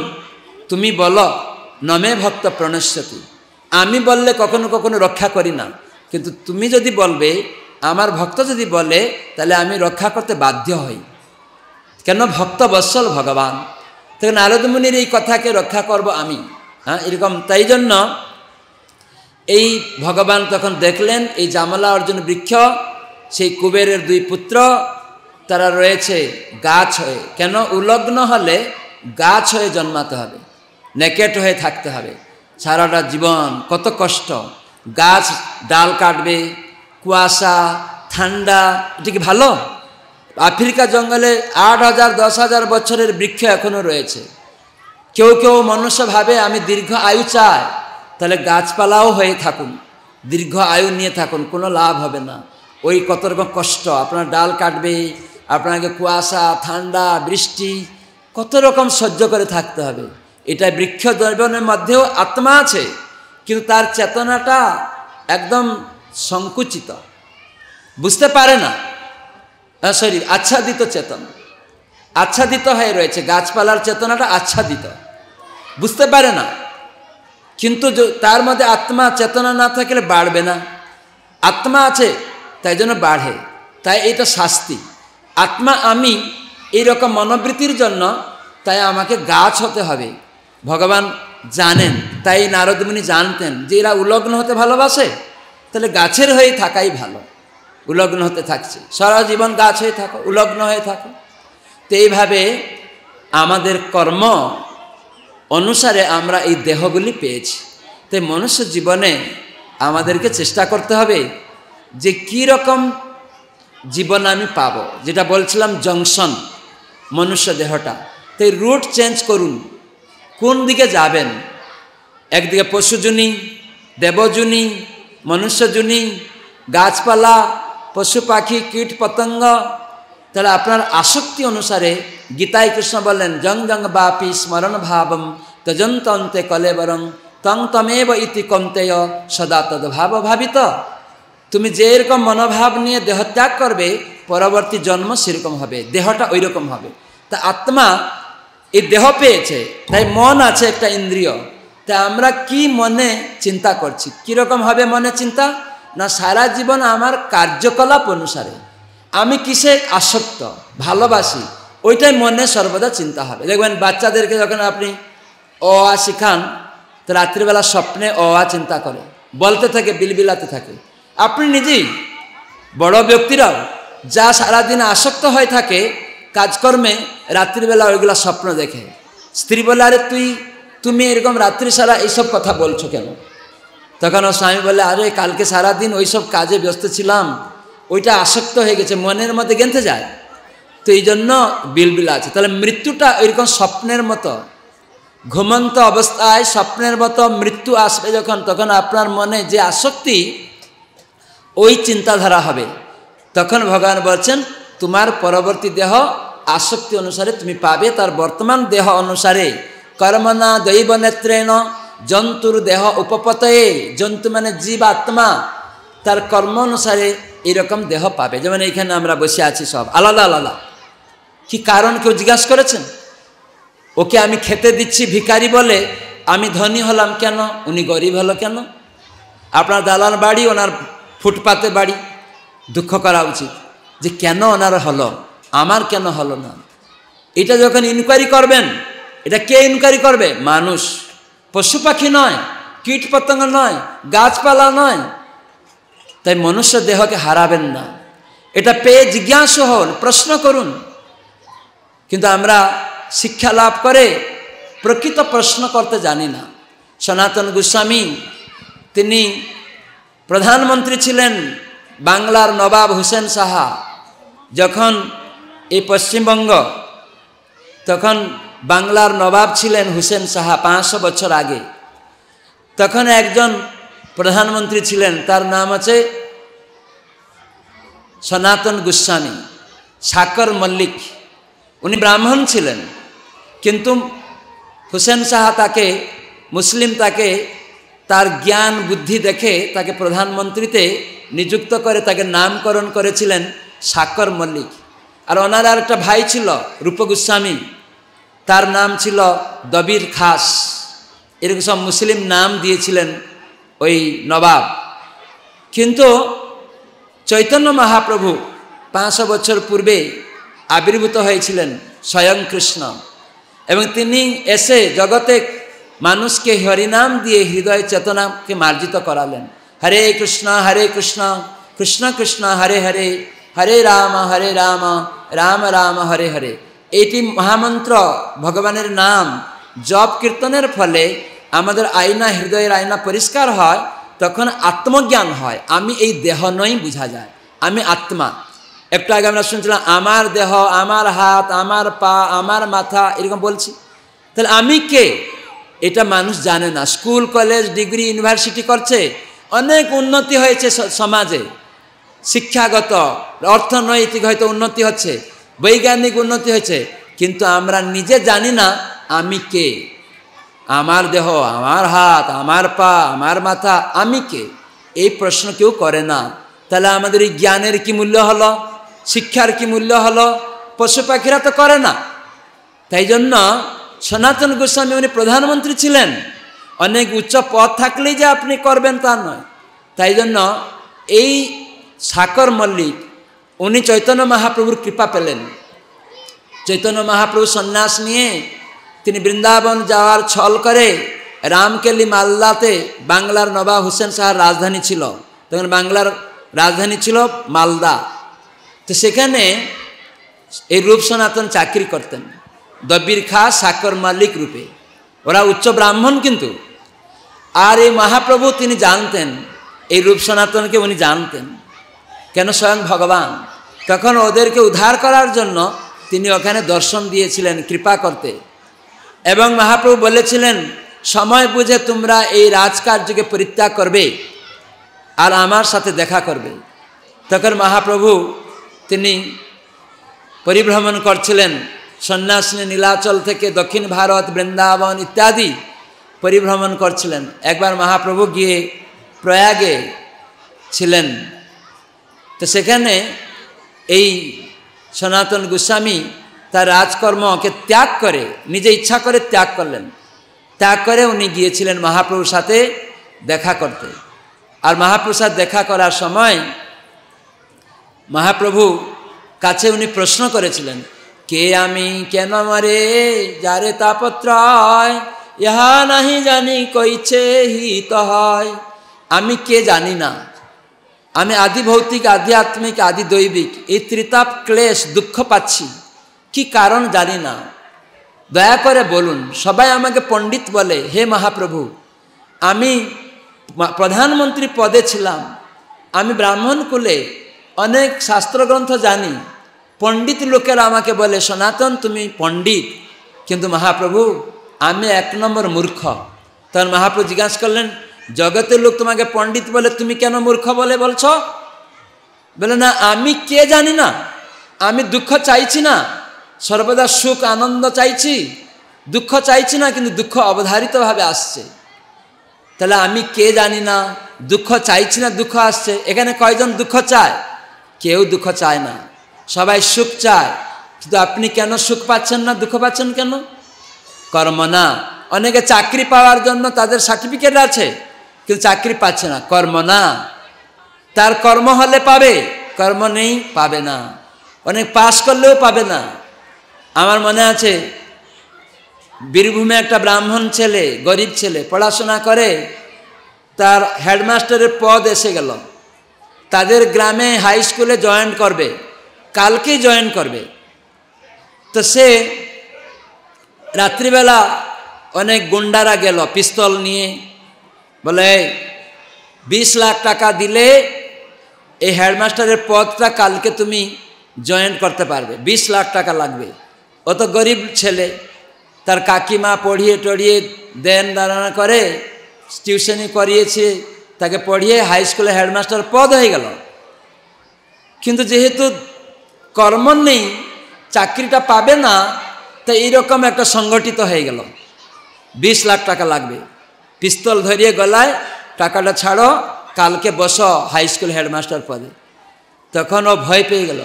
তুমি বলো নমে ভক্ত প্রণশ্যতি। আমি বললে কখনো কখনো রক্ষা করি না, কিন্তু তুমি যদি বলবে, আমার ভক্ত যদি বলে, তাহলে আমি রক্ষা করতে বাধ্য হই। কেন? ভক্ত বৎসল ভগবান। তখন নারদ মুনির এই কথাকে রক্ষা করব আমি, এরকম। তাই জন্য এই ভগবান তখন দেখলেন এই জামলা অর্জুন বৃক্ষ, সেই কুবেরের 2 পুত্র তারা রয়েছে গাছ হয়ে। কেন? উলগ্ন হলে গাছ হয়ে জন্মাতে হবে, নেকেট হয়ে থাকতে হবে সারাটা জীবন। কত কষ্ট! গাছ ডাল কাটবে, কুয়াশা, ঠান্ডা, এটা কি ভালো? আফ্রিকা জঙ্গলে 8,000 10,000 বছরের বৃক্ষ এখনো রয়েছে। কেউ কেউ মনুষ্য ভাবে আমি দীর্ঘ আয়ু চাই, তাহলে গাছপালাও হয়ে থাকুন, দীর্ঘ আয়ু নিয়ে থাকুন, কোনো লাভ হবে না। ওই কত রকম কষ্ট, আপনার ডাল কাটবে, আপনাকে কুয়াশা, ঠান্ডা, বৃষ্টি, কত রকম সহ্য করে থাকতে হবে। এটা বৃক্ষ দ্রবণের মধ্যেও আত্মা আছে, কিন্তু তার চেতনাটা একদম সংকুচিত, বুঝতে পারে না। আচ্ছাদিত চেতন, আচ্ছাদিত হয়ে রয়েছে। গাছপালার চেতনাটা আচ্ছাদিত, বুঝতে পারে না। কিন্তু তার মধ্যে আত্মা চেতনা না থাকলে বাড়বে না। আত্মা আছে তাই জন্য বাড়ে, তাই এটা শাস্তি। আত্মা আমি এইরকম মনোবৃত্তির জন্য তাই আমাকে গাছ হতে হবে। ভগবান জানেন, তাই নারদ মুনি জানতেন যে এরা উলগ্ন হতে ভালোবাসে, তাহলে গাছের হয়ে থাকাই ভালো। উলগ্ন হতে থাকছে, সারা জীবন গাছ হয়ে থাকো, উলগ্ন হয়ে থাকো। তো এইভাবে আমাদের কর্ম অনুসারে আমরা এই দেহগুলি পেয়েছি। তাই মনুষ্য জীবনে আমাদেরকে চেষ্টা করতে হবে যে কী রকম জীবন আমি পাব। যেটা বলছিলাম জংশন, মনুষ্য দেহটা। তাই রুট চেঞ্জ করুন, কোন দিকে যাবেন। একদিকে পশুজনী, দেবজনী, মনুষ্যজনী, গাছপালা, পশু পাখি, কীট পতঙ্গ। তাহলে আপনার আসক্তি অনুসারে গীতায় কৃষ্ণ বললেন জং জং বাপি স্মরণ ভাবম তজন্তন্তে কলেবরং তং তমেব ইতি কন্তেয় সদা তদ্ভাব ভাবিত। তুমি যে এরকম মনোভাব নিয়ে দেহত্যাগ করবে, পরবর্তী জন্ম সেরকম হবে, দেহটা ওই রকম হবে। তা আত্মা এই দেহ পেয়েছে, তাই মন আছে একটা ইন্দ্রিয়। তা আমরা কি মনে চিন্তা করছি, কীরকম হবে মনে চিন্তা? না সারা জীবন আমার কার্যকলাপ অনুসারে আমি কিসে আসক্ত, ভালোবাসি, ওইটাই মনে সর্বদা চিন্তা হবে। দেখবেন বাচ্চাদেরকে যখন আপনি অ আ শিখান, তো রাত্রিবেলা স্বপ্নে অ আ চিন্তা করে, বলতে থাকে, বিলবিলাতে থাকে। আপনি নিজেই, বড় ব্যক্তিরাও যা সারাদিন আসক্ত হয়ে থাকে, কাজকর্মে রাত্রিবেলা ওইগুলা স্বপ্ন দেখে। স্ত্রী বলে, আরে তুমি এরকম রাত্রি সারা এইসব কথা বলছো কেন? তখন ওর স্বামী বলে, আরে কালকে সারাদিন ওইসব কাজে ব্যস্ত ছিলাম, ওইটা আসক্ত হয়ে গেছে, মনের মধ্যে গেঁথে যায়, তো এই জন্য বিলবিল আছে। তাহলে মৃত্যুটা ওইরকম স্বপ্নের মতো, ঘুমন্ত অবস্থায় স্বপ্নের মতো মৃত্যু আসবে যখন, তখন আপনার মনে যে আসক্তি, ওই চিন্তাধারা হবে। তখন ভগবান বলছেন তোমার পরবর্তী দেহ আসক্তি অনুসারে তুমি পাবে, তার বর্তমান দেহ অনুসারে কর্মনা দৈব নেত্রেণ জন্তুর দেহ উপপতয়ে, জন্তু মানে জীব আত্মা, তার কর্ম অনুসারে এরকম দেহ পাবে। যেমন এইখানে আমরা বসে আছি সব আলাদা আলাদা, কি কারণ কেউ জিজ্ঞাসা করেছেন? ওকে আমি খেতে দিচ্ছি ভিখারি বলে, আমি ধনী হলাম কেন, উনি গরিব হলো কেন? আপনার দালান বাড়ি, ওনার ফুটপাতে বাড়ি, দুঃখ করা উচিত যে কেন ওনার হলো, আমার কেন হলো না। এটা যখন ইনকোয়ারি করবেন, এটা কে ইনকোয়ারি করবে? মানুষ, পশু পাখি নয়, কীট পতঙ্গ নয়, গাছপালা নয়। তাই মনুষ্য দেহকে হারাবেন না, এটা পেয়ে জিজ্ঞাসা হন, প্রশ্ন করুন। কিন্তু আমরা শিক্ষা লাভ করে প্রকৃত প্রশ্ন করতে জানি না। সনাতন গোস্বামী তিনি প্রধানমন্ত্রী ছিলেন বাংলার নবাব হুসেন সাহা যখন এই পশ্চিমবঙ্গ, তখন বাংলার নবাব ছিলেন হুসেন সাহা 500 বছর আগে। তখন একজন প্রধানমন্ত্রী ছিলেন, তার নাম আছে সনাতন গোস্বামী, সাকর মল্লিক। উনি ব্রাহ্মণ ছিলেন, কিন্তু হুসেন সাহা তাকে, মুসলিম তাকে, তার জ্ঞান বুদ্ধি দেখে তাকে প্রধানমন্ত্রীতে নিযুক্ত করে তাকে নামকরণ করেছিলেন সাকর মল্লিক। আর ওনার আর একটা ভাই ছিল রূপ গোস্বামী, তার নাম ছিল দবির খাস। এরকম সব মুসলিম নাম দিয়েছিলেন ওই নবাব। কিন্তু চৈতন্য মহাপ্রভু 500 বছর পূর্বে আবির্ভূত হয়েছিলেন স্বয়ং কৃষ্ণ, এবং তিনি এসে জগতে মানুষকে হরিনাম দিয়ে হৃদয় চেতনাকে মার্জিত করালেন। হরে কৃষ্ণ কৃষ্ণ কৃষ্ণ হরে হরে, হরে রাম রাম রাম হরে হরে। এইটি মহামন্ত্র, ভগবানের নাম জপ কীর্তনের ফলে আমাদের আয়না, হৃদয়ের আয়না পরিষ্কার হয়, তখন আত্মজ্ঞান হয়। আমি এই দেহ নই বোঝা যায়, আমি আত্মা। একটু আগে আমরা শুনছিলাম আমার দেহ, আমার হাত, আমার পা, আমার মাথা, এরকম বলছি। তাহলে আমি কে, এটা মানুষ জানে না। স্কুল, কলেজ, ডিগ্রি, ইউনিভার্সিটি করছে, অনেক উন্নতি হয়েছে সমাজে, শিক্ষাগত, অর্থনৈতিক হয়তো উন্নতি হচ্ছে, বৈজ্ঞানিক উন্নতি হয়েছে, কিন্তু আমরা নিজে জানি না আমি কে। আমার দেহ, আমার হাত, আমার পা, আমার মাথা, আমি কে, এই প্রশ্ন কেউ করে না। তাহলে আমাদের এই জ্ঞানের কি মূল্য হলো, শিক্ষার কি মূল্য হলো? পশু পাখিরা তো করে না। তাই জন্য সনাতন গোস্বামী উনি প্রধানমন্ত্রী ছিলেন, অনেক উচ্চ পদ থাকলেই যে আপনি করবেন তা নয়। তাই জন্য এই সাকর মল্লিক উনি চৈতন্য মহাপ্রভুর কৃপা পেলেন। চৈতন্য মহাপ্রভু সন্ন্যাস নিয়ে তিনি বৃন্দাবন যাওয়ার ছল করে রামকেলি মালদাতে, বাংলার নবাব হুসেন শাহর রাজধানী ছিল, তখন বাংলার রাজধানী ছিল মালদা। তো সেখানে এই রূপ সনাতন চাকরি করতেন, দবির খা সাকর মালিক রূপে। ওরা উচ্চ ব্রাহ্মণ কিন্তু। আর এই মহাপ্রভু তিনি জানতেন, এই রূপ সনাতনকে উনি জানতেন, কেন স্বয়ং ভগবান। তখন ওদেরকে উদ্ধার করার জন্য তিনি ওখানে দর্শন দিয়েছিলেন কৃপা করতে, এবং মহাপ্রভু বলেছিলেন সময় বুঝে তোমরা এই রাজকার্যকে পরিত্যাগ করবে আর আমার সাথে দেখা করবে। তখন মহাপ্রভু তিনি পরিভ্রমণ করছিলেন, সন্ন্যাস নিয়ে নীলাচল থেকে দক্ষিণ ভারত, বৃন্দাবন ইত্যাদি পরিভ্রমণ করছিলেন। একবার মহাপ্রভু গিয়ে প্রয়াগে ছিলেন, তো সেখানে এই সনাতন গোস্বামী তার রাজকর্মকে ত্যাগ করে, নিজে ইচ্ছা করে ত্যাগ করলেন। ত্যাগ করে উনি গিয়েছিলেন মহাপ্রভুর সাথে দেখা করতে। আর মহাপ্রভুর সাথে দেখা করার সময় মহাপ্রভু কাছে উনি প্রশ্ন করেছিলেন, কে আমি, কেন মরে, যারে তাপত্রয়, ইহা নাহি জানি কইছে হিত হয়। আমি কে জানি না, আমি আদি ভৌতিক, আধ্যাত্মিক, আদি দৈবিক, এই ত্রিতাপ ক্লেশ দুঃখ পাচ্ছি। কি কারণ জানি না, দয়া করে বলুন। সবাই আমাকে পণ্ডিত বলে, হে মহাপ্রভু, আমি প্রধানমন্ত্রী পদে ছিলাম, আমি ব্রাহ্মণ কুলে, অনেক শাস্ত্রগ্রন্থ জানি, পণ্ডিত লোকেরা আমাকে বলে সনাতন তুমি পণ্ডিত, কিন্তু মহাপ্রভু আমি 1 নম্বর মূর্খ। তখন মহাপ্রভু জিজ্ঞাসা করলেন, জগতের লোক তোমাকে পণ্ডিত বলে, তুমি কেন মূর্খ বলে বলছ? বলে না, আমি কে জানি না, আমি দুঃখ চাইছি না, সর্বদা সুখ আনন্দ চাইছি, দুঃখ চাইছি না, কিন্তু দুঃখ অবধারিতভাবে আসছে। তাহলে আমি কে জানি না, দুঃখ চাইছি না, দুঃখ আসছে। এখানে কয়জন দুঃখ চায়? কেউ দুঃখ চায় না, সবাই সুখ চায়। কিন্তু আপনি কেন সুখ পাচ্ছেন না, দুঃখ পাচ্ছেন কেন? কর্ম না। অনেকে চাকরি পাওয়ার জন্য তাদের সার্টিফিকেট আছে, কিন্তু চাকরি পাচ্ছে না, কর্ম না। তার কর্ম হলে পাবে, কর্ম নেই পাবে না। অনেক পাস করলেও পাবে না। আমার মনে আছে বীরভূমে একটা ব্রাহ্মণ ছেলে, গরিব ছেলে, পড়াশোনা করে, তার হেডমাস্টারের পদ এসে গেল। তাদের গ্রামে হাই স্কুলে জয়েন করবে, কালকেই জয়েন করবে। তো সে রাত্রিবেলা অনেক গুন্ডারা গেল পিস্তল নিয়ে, বলে 20 লাখ টাকা দিলে এই হেডমাস্টারের পদটা কালকে তুমি জয়েন করতে পারবে, 20 লাখ টাকা লাগবে। ও তো গরিব ছেলে, তার কাকিমা পড়িয়ে টড়িয়ে দেন দাঁড়ানো করে, টিউশনি করিয়েছে, তাকে পড়িয়ে হাই স্কুলে হেডমাস্টার পদ হয়ে গেল। কিন্তু যেহেতু কর্ম নেই, চাকরিটা পাবে না, তো এইরকম একটা সংগঠিত হয়ে গেল, 20 লাখ টাকা লাগবে। পিস্তল ধরিয়ে গলায়, টাকাটা ছাড়ো, কালকে বসো হাই স্কুল হেডমাস্টার পদে। তখন ও ভয় পেয়ে গেল,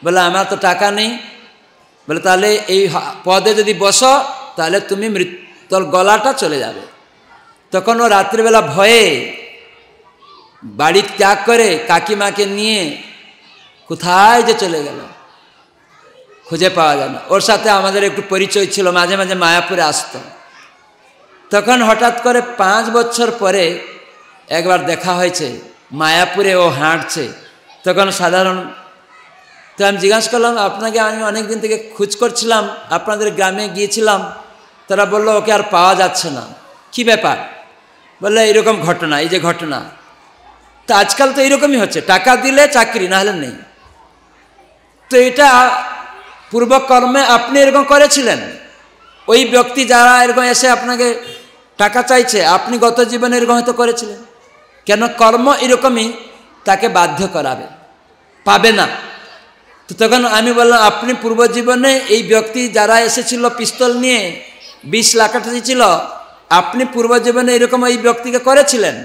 বলে আমার তো টাকা নেই। বলে তাহলে এই পদে যদি বসো তাহলে তুমি তোর গলাটা চলে যাবে। তখন ও রাত্রিবেলা ভয়ে বাড়ি ত্যাগ করে কাকিমাকে নিয়ে কোথায় যে চলে গেল, খুঁজে পাওয়া যায় না। ওর সাথে আমাদের একটু পরিচয় ছিল, মাঝে মাঝে মায়াপুরে আসতো। তখন হঠাৎ করে 5 বছর পরে একবার দেখা হয়েছে, মায়াপুরে ও হাঁটছে। তখন সাধারণ, তো আমি জিজ্ঞাসা করলাম, আপনাকে আমি অনেক দিন থেকে খোঁজ করছিলাম, আপনাদের গ্রামে গিয়েছিলাম। তারা বললো ওকে আর পাওয়া যাচ্ছে না। কি ব্যাপার? বললে এরকম ঘটনা, এই যে ঘটনা। তো আজকাল তো এরকমই হচ্ছে, টাকা দিলে চাকরি, না হলে নেই। তো এটা পূর্বকর্মে আপনি এরকম করেছিলেন। ওই ব্যক্তি যারা এরকম এসে আপনাকে টাকা চাইছে, আপনি গত জীবনে এরকম হয়তো করেছিলেন। কেন? কর্ম এরকমই তাকে বাধ্য করাবে, পাবে না। তো তখন আমি বললাম, আপনি পূর্ব জীবনে এই ব্যক্তি যারা এসেছিল পিস্তল নিয়ে 20 লাখ টাকা দিয়েছিল, আপনি পূর্ব জীবনে এরকম এই ব্যক্তিকে করেছিলেন?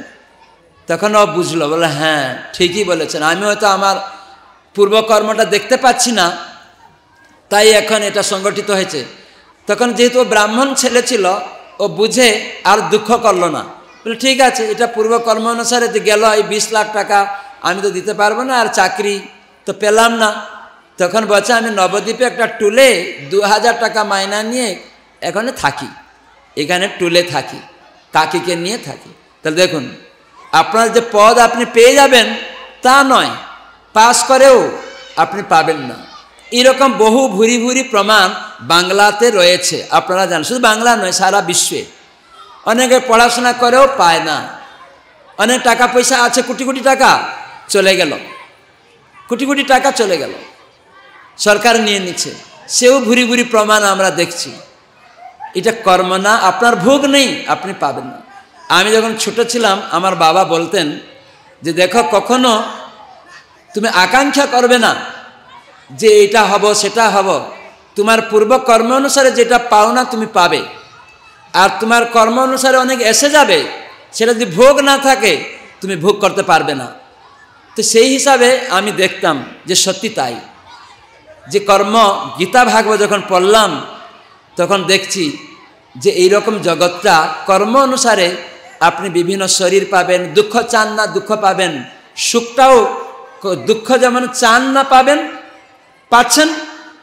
তখন ও বুঝলো, বলে হ্যাঁ ঠিকই বলেছেন, আমি হয়তো আমার পূর্বকর্মটা দেখতে পাচ্ছি না, তাই এখন এটা সংগঠিত হয়েছে। তখন যেহেতু ও ব্রাহ্মণ ছেলে ছিল, ও বুঝে আর দুঃখ করলো না। বলে ঠিক আছে, এটা পূর্বকর্ম অনুসারে গেল, এই 20 লাখ টাকা আমি তো দিতে পারবো না, আর চাকরি তো পেলাম না। তখন বলছে, আমি নবদ্বীপে একটা টুলে 2000 টাকা মাইনা নিয়ে এখানে থাকি, এখানে টুলে থাকি, কাকিকে নিয়ে থাকি। তাহলে দেখুন, আপনার যে পদ আপনি পেয়ে যাবেন তা নয়, পাস করেও আপনি পাবেন না। এরকম বহু ভুরি ভুরি প্রমাণ বাংলাতে রয়েছে, আপনারা জানেন। শুধু বাংলা নয়, সারা বিশ্বে অনেকে পড়াশোনা করেও পায় না। অনেক টাকা পয়সা আছে, কোটি কোটি টাকা চলে গেল, কোটি কোটি টাকা চলে গেল, সরকার নিয়ে নিচ্ছে, সেও ভুরি ভুরি প্রমাণ আমরা দেখছি। এটা কর্ম না, আপনার ভোগ নেই, আপনি পাবেন না। আমি যখন ছোট ছিলাম, আমার বাবা বলতেন যে দেখো, কখনো তুমি আকাঙ্ক্ষা করবে না যে এটা হব সেটা হব, তোমার পূর্ব কর্ম অনুসারে যেটা পাও না তুমি পাবে। আর তোমার কর্ম অনুসারে অনেক এসে যাবে, সেটা যদি ভোগ না থাকে তুমি ভোগ করতে পারবে না। তো সেই হিসাবে আমি দেখতাম যে সত্যি তাই, যে কর্ম, গীতা ভাগবত যখন পড়লাম তখন দেখছি যে এইরকম জগৎটা কর্ম অনুসারে আপনি বিভিন্ন শরীর পাবেন। দুঃখ চান না, দুঃখ পাবেন। সুখটাও, দুঃখ যেমন চান না পাবেন, পাচ্ছেন,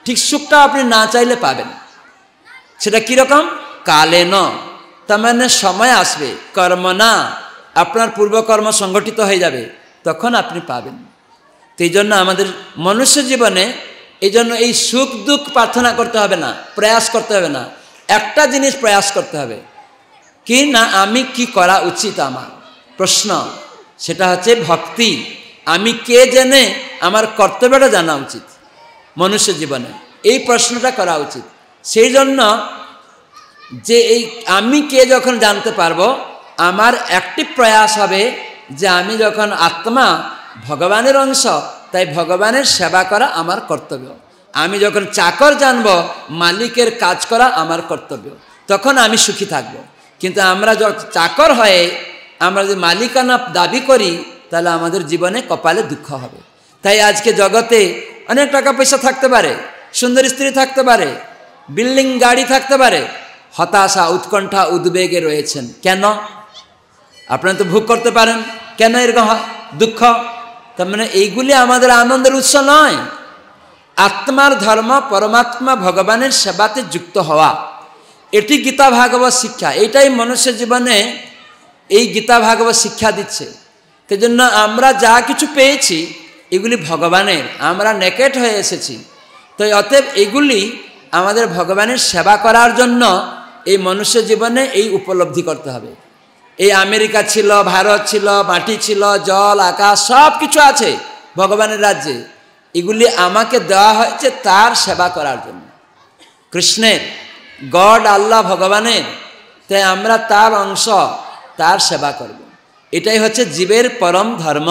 ঠিক সুখটাও আপনি না চাইলে পাবেন। সেটা কীরকম? কালে ন, তার মানে সময় আসবে, কর্ম না, আপনার পূর্বকর্ম সংগঠিত হয়ে যাবে, তখন আপনি পাবেন। তো এই জন্য আমাদের মনুষ্য জীবনে এই জন্য এই সুখ দুঃখ প্রার্থনা করতে হবে না, প্রয়াস করতে হবে না। একটা জিনিস প্রয়াস করতে হবে কি না, আমি কি করা উচিত আমার প্রশ্ন, সেটা হচ্ছে ভক্তি। আমি কে জেনে আমার কর্তব্যটা জানা উচিত মনুষ্য জীবনে, এই প্রশ্নটা করা উচিত। সেই জন্য যে এই আমি কে যখন জানতে পারবো, আমার একটি প্রয়াস হবে যে আমি যখন আত্মা ভগবানের অংশ, তাই ভগবানের সেবা করা আমার কর্তব্য। আমি যখন চাকর জানবো মালিকের কাজ করা আমার কর্তব্য, তখন আমি সুখী থাকব। কিন্তু আমরা যখন চাকর হয়ে আমরা যদি মালিকানা দাবি করি, তাহলে আমাদের জীবনে কপালে দুঃখ হবে। তাই আজকে জগতে অনেক টাকা পয়সা থাকতে পারে, সুন্দর স্ত্রী থাকতে পারে, বিল্ডিং গাড়ি থাকতে পারে, হতাশা উৎকণ্ঠা উদ্বেগে রয়েছেন। কেন? আপনারা তো ভোগ করতে পারেন, কেন এরকম দুঃখ? তার মানে এইগুলি আমাদের আনন্দের উৎস নয়। আত্মার ধর্ম পরমাত্মা ভগবানের সেবাতে যুক্ত হওয়া, এটি গীতা ভাগবত শিক্ষা। এটাই মনুষ্য জীবনে এই গীতা ভাগবত শিক্ষা দিচ্ছে। সেই জন্য আমরা যা কিছু পেয়েছি এগুলি ভগবানের, আমরা নেকেট হয়ে এসেছি। তো অতএব এগুলি আমাদের ভগবানের সেবা করার জন্য এই মনুষ্য জীবনে এই উপলব্ধি করতে হবে। এই আমেরিকা ছিল, ভারত ছিল, মাটি ছিল, জল আকাশ সব কিছু আছে ভগবানের রাজ্যে। এগুলি আমাকে দেওয়া হয়েছে তার সেবা করার জন্য, কৃষ্ণের, গড আল্লাহ ভগবানের। তাই আমরা তার অংশ, তার সেবা করব। এটাই হচ্ছে জীবের পরম ধর্ম।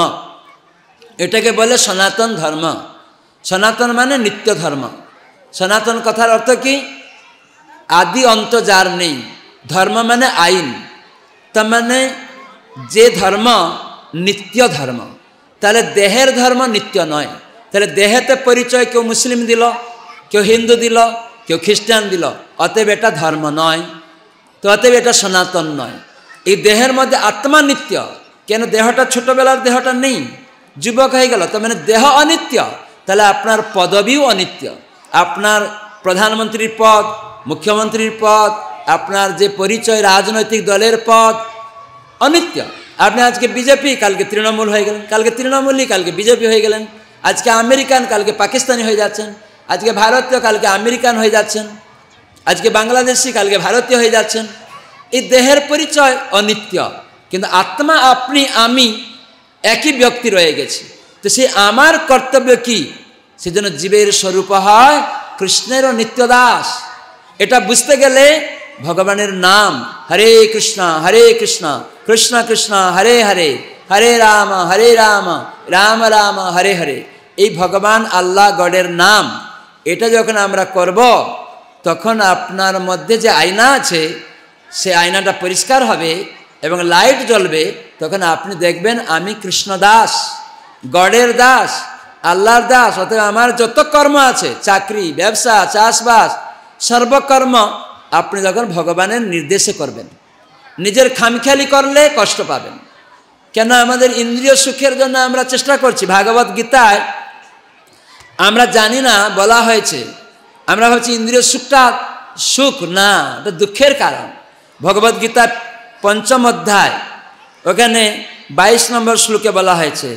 এটাকে বলে সনাতন ধর্ম। সনাতন মানে নিত্য ধর্ম। সনাতন কথার অর্থ কি? আদি অন্ত যার নেই। ধর্ম মানে আইন, তার মানে যে ধর্ম নিত্য ধর্ম। তাহলে দেহের ধর্ম নিত্য নয়। তাহলে দেহেতে পরিচয় কেউ মুসলিম দিল, কেউ হিন্দু দিল, কেউ খ্রিস্টান দিল, অতএব এটা ধর্ম নয়। তো অতএব এটা সনাতন নয়। এই দেহের মধ্যে আত্মা নিত্য। কেন? দেহটা ছোটবেলার দেহটা নেই, যুবক হয়ে গেল, তার মানে দেহ অনিত্য। তাহলে আপনার পদবিও অনিত্য। আপনার প্রধানমন্ত্রীর পদ, মুখ্যমন্ত্রীর পদ, আপনার যে পরিচয় রাজনৈতিক দলের পদ অনিত্য। আপনি আজকে বিজেপি, কালকে তৃণমূল হয়ে গেলেন, কালকে তৃণমূলই, কালকে বিজেপি হয়ে গেলেন। আজকে আমেরিকান, কালকে পাকিস্তানি হয়ে যাচ্ছেন। আজকে ভারতীয়, কালকে আমেরিকান হয়ে যাচ্ছেন। আজকে বাংলাদেশি, কালকে ভারতীয় হয়ে যাচ্ছেন। এই দেহের পরিচয় অনিত্য, কিন্তু আত্মা আপনি আমি একই ব্যক্তি রয়ে গেছি। তো সেই আমার কর্তব্য কি? সেজন্য জীবের স্বরূপ হয় কৃষ্ণেরও নিত্য দাস। এটা বুঝতে গেলে ভগবানের নাম হরে কৃষ্ণ কৃষ্ণ কৃষ্ণ হরে হরে, হরে রাম রাম রাম হরে হরে, এই ভগবান আল্লাহ গডের নাম, এটা যখন আমরা করব, তখন আপনার মধ্যে যে আয়না আছে সে আয়নাটা পরিষ্কার হবে এবং লাইট জ্বলবে। তখন আপনি দেখবেন আমি কৃষ্ণ দাস, গডের দাস, আল্লাহর দাস। অতএব আমার যত কর্ম আছে, চাকরি, ব্যবসা, চাষবাস, সর্বকর্ম আপনি যখন ভগবানের নির্দেশে করবেন। নিজের খামখেয়ালি করলে কষ্ট পাবেন। কেন? আমাদের ইন্দ্রিয় সুখের জন্য আমরা চেষ্টা করছি। ভাগবত গীতায় আমরা জানি না, বলা হয়েছে, আমরা ভাবছি ইন্দ্রিয় সুখটা সুখ না, এটা দুঃখের কারণ। ভগবত গীতার ৫ম অধ্যায়, ওখানে ২২ নম্বর শ্লোকে বলা হয়েছে,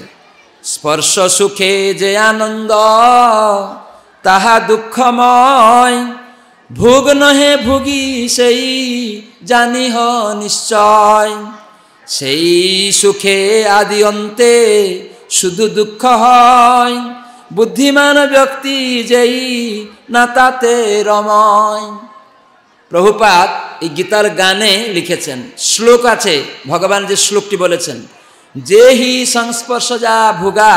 স্পর্শ সুখে যে আনন্দ তাহা দুঃখময়, ভোগ নহে ভোগী সেই জানিহ নিশ্চয়, সেই সুখে আদি অন্তে শুধু দুঃখ হয়, বুদ্ধিমান ব্যক্তি যেই না তাতে রময়। প্রভুপাদ এই গীতার গানে লিখেছেন, শ্লোক আছে, ভগবান যে শ্লোকটি বলেছেন, যে হি সংস্পর্শজা ভোগা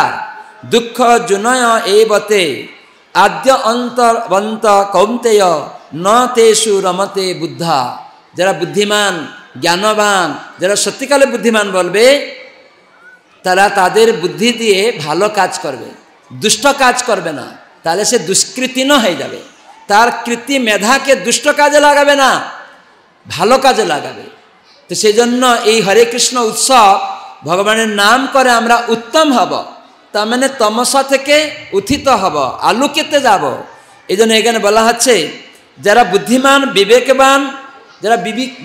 দুঃখ জুনয় এবতে আদ্য অন্তর্বন্ত কৌন্তেয় ন তেষু রমতে বুদ্ধা। যারা বুদ্ধিমান, জ্ঞানবান, যারা সত্যিকালে বুদ্ধিমান বলবে, তারা তাদের বুদ্ধি দিয়ে ভালো কাজ করবে, দুষ্ট কাজ করবে না। তাহলে সে দুষ্কৃতিন হয়ে যাবে। তার কৃতি মেধাকে দুষ্ট কাজে লাগাবে না, ভালো কাজে লাগাবে। তো সেই জন্য এই হরে কৃষ্ণ উৎসব, ভগবানের নাম করে আমরা উত্তম হব, তার মানে তমসা থেকে উত্থিত হব, আলোকিতে যাব। এই জন্য এখানে বলা হচ্ছে, যারা বুদ্ধিমান, বিবেকবান, যারা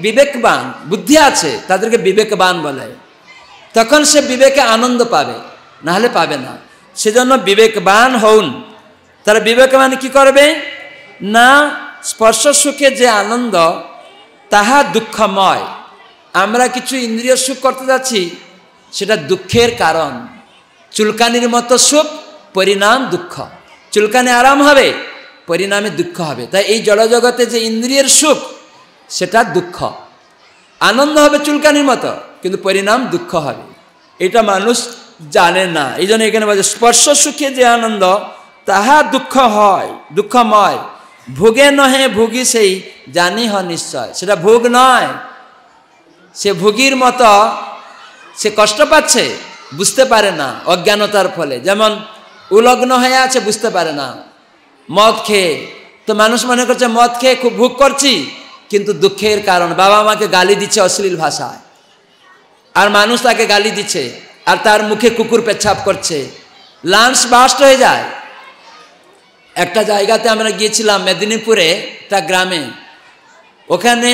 বিবেকবান বুদ্ধি আছে তাদেরকে বিবেকবান বলে। তখন সে বিবেকে আনন্দ পাবে, নাহলে পাবে না। সেজন্য বিবেকবান হউন। তারা বিবেকবান কি করবে না, স্পর্শ সুখে যে আনন্দ তাহা দুঃখময়। আমরা কিছু ইন্দ্রিয় সুখ করতে যাচ্ছি, সেটা দুঃখের কারণ। চুলকানির মতো সুখ, পরিণাম দুঃখ। চুলকানি আরাম হবে, পরিণামে দুঃখ হবে। তাই এই জড়জগতে যে ইন্দ্রিয়ের সুখ, সেটা দুঃখ। আনন্দ হবে চুলকানির মতো, কিন্তু পরিণাম দুঃখ হবে। এটা মানুষ জানে না। এই জন্য এখানে বলছে স্পর্শ সুখে যে আনন্দ তাহা দুঃখ হয়, দুঃখময়। ভোগে নহে ভোগী সেই জানি হ নিশ্চয়। সেটা ভোগ নয়, সে ভোগীর মতো সে কষ্ট পাচ্ছে, বুঝতে পারে না অজ্ঞানতার ফলে। যেমন উলগ্ন হয়ে আছে, বুঝতে পারে না। মদ খেয়ে তো মানুষ মনে করছে মদ খেয়ে খুব ভোগ করছি, কিন্তু দুঃখের কারণ বাবা আমাকে গালি দিচ্ছে অশ্লীল ভাষায়, আর মানুষ তাকে গালি দিচ্ছে, আর তার মুখে কুকুর পেচ্ছাপ করছে, লাঞ্চ বাস্ট হয়ে যায়। একটা জায়গাতে আমরা গিয়েছিলাম মেদিনীপুরে, একটা গ্রামে। ওখানে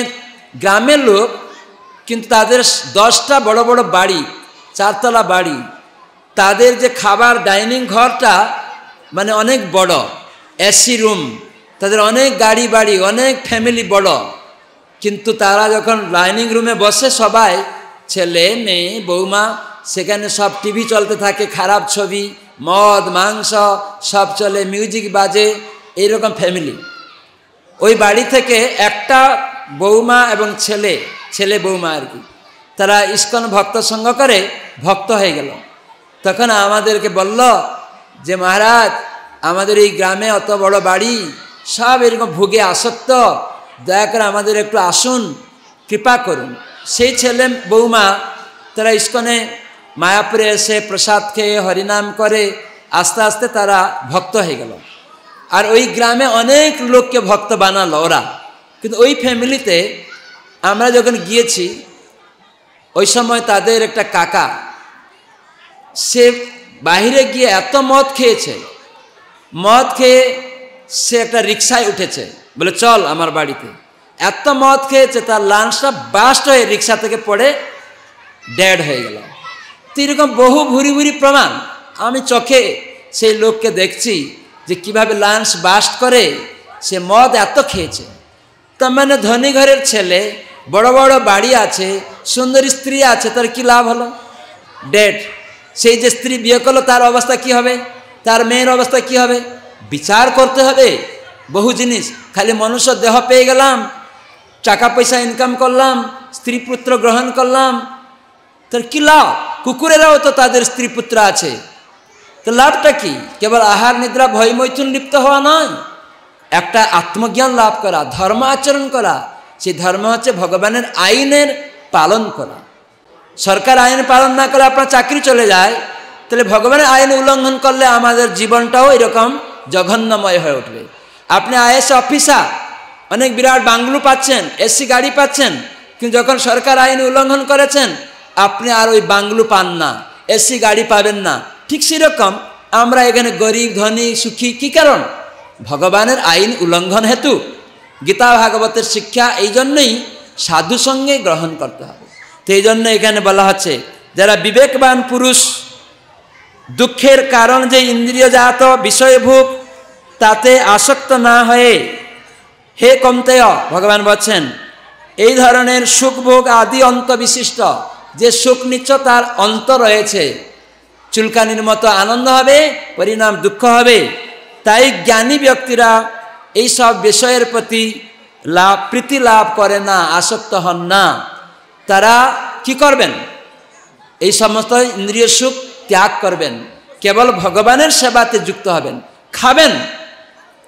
গ্রামের লোক, কিন্তু তাদের 10টা বড় বড় বাড়ি, 4তলা বাড়ি। তাদের যে খাবার ডাইনিং ঘরটা মানে অনেক বড়, এসি রুম, তাদের অনেক গাড়ি বাড়ি, অনেক ফ্যামিলি বড়। কিন্তু তারা যখন ডাইনিং রুমে বসে সবাই, ছেলে মেয়ে বৌমা, সেখানে সব টিভি চলতে থাকে, খারাপ ছবি, মদ মাংস সব চলে, মিউজিক বাজে, এইরকম ফ্যামিলি। ওই বাড়ি থেকে একটা বৌমা এবং ছেলে বৌমা আর কি, তারা ইস্কন ভক্ত সঙ্গ করে ভক্ত হয়ে গেল। তখন আমাদেরকে বলল যে মহারাজ, আমাদের এই গ্রামে অত বড় বাড়ি, সব এরকম ভোগে আসক্ত, দয়া করে আমাদের একটু আসুন, কৃপা করুন। সেই ছেলে বৌমা তারা ইস্কনে মায়াপুরে এসে প্রসাদ খেয়ে হরিনাম করে আস্তে আস্তে তারা ভক্ত হয়ে গেল। আর ওই গ্রামে অনেক লোককে ভক্ত বানালো ওরা। কিন্তু ওই ফ্যামিলিতে আমরা যখন গিয়েছি, ওই সময় তাদের একটা কাকা, সে বাহিরে গিয়ে এত মদ খেয়েছে, মদ খেয়ে সে একটা রিক্সায় উঠেছে, বলে চল আমার বাড়িতে। এত মদ খেয়েছে, তার লাঞ্চটা বাস্ট হয়ে রিক্সা থেকে পড়ে ডেড হয়ে গেল। তো এরকম বহু ভুরি ভুরি প্রমাণ আমি চোখে সেই লোককে দেখছি, যে কিভাবে লাঞ্চ বাস্ট করে, সে মদ এত খেয়েছে। তার মানে ধনী ঘরের ছেলে, বড় বড় বাড়ি আছে, সুন্দরী স্ত্রী আছে, তার কি লাভ হলো? ডেড। সেই যে স্ত্রী বিয়ে করলো, তার অবস্থা কি হবে? তার মেয়ের অবস্থা কি হবে? বিচার করতে হবে বহু জিনিস। খালি মনুষ্য দেহ পেয়ে গেলাম, টাকা পয়সা ইনকাম করলাম, স্ত্রী পুত্র গ্রহণ করলাম, তার কি লাভ? কুকুরেরাও তো তাদের স্ত্রী পুত্র আছে, তো লাভটা কি? কেবল আহার নিদ্রা ভয় মৈথুন লিপ্ত হওয়া নয়, একটা আত্মজ্ঞান লাভ করা, ধর্ম আচরণ করা। সেই ধর্ম হচ্ছে ভগবানের আইনের পালন করা। সরকার আইন পালন না করে আপনার চাকরি চলে যায়, তাহলে ভগবানের আইন উল্লঙ্ঘন করলে আমাদের জীবনটাও এরকম জঘন্যময় হয়ে উঠবে। আপনি আইএস অফিসার, অনেক বিরাট বাংলো পাচ্ছেন, এসি গাড়ি পাচ্ছেন, কিন্তু যখন সরকার আইন উল্লঙ্ঘন করেছেন, আপনি আর ওই বাংলো পান না, এসি গাড়ি পাবেন না। ঠিক সেরকম আমরা এখানে গরিব ধনী সুখী, কি কারণ? ভগবানের আইন উল্লঙ্ঘন হেতু। গীতা ভাগবতের শিক্ষা এই জন্যই সাধু সঙ্গে গ্রহণ করতে হবে। তো এই জন্য এখানে বলা হচ্ছে, যারা বিবেকবান পুরুষ, দুঃখের কারণ যে ইন্দ্রিয়জাত বিষয়ভোগ, তাতে আসক্ত না হয়ে, হে কৌন্তেয়, ভগবান বলছেন এই ধরনের সুখভোগ আদি অন্ত বিশিষ্ট যে সুখ নিচ্ছ, তার অন্ত রয়েছে। চুলকানির মতো আনন্দ হবে, পরিণাম দুঃখ হবে। তাই জ্ঞানী ব্যক্তিরা এই সব বিষয়ের প্রতি প্রীতি লাভ করে না, আসক্ত হন না। তারা কি করবেন? এই সমস্ত ইন্দ্রিয় সুখ ত্যাগ করবেন, কেবল ভগবানের সেবাতে যুক্ত হবেন। খাবেন,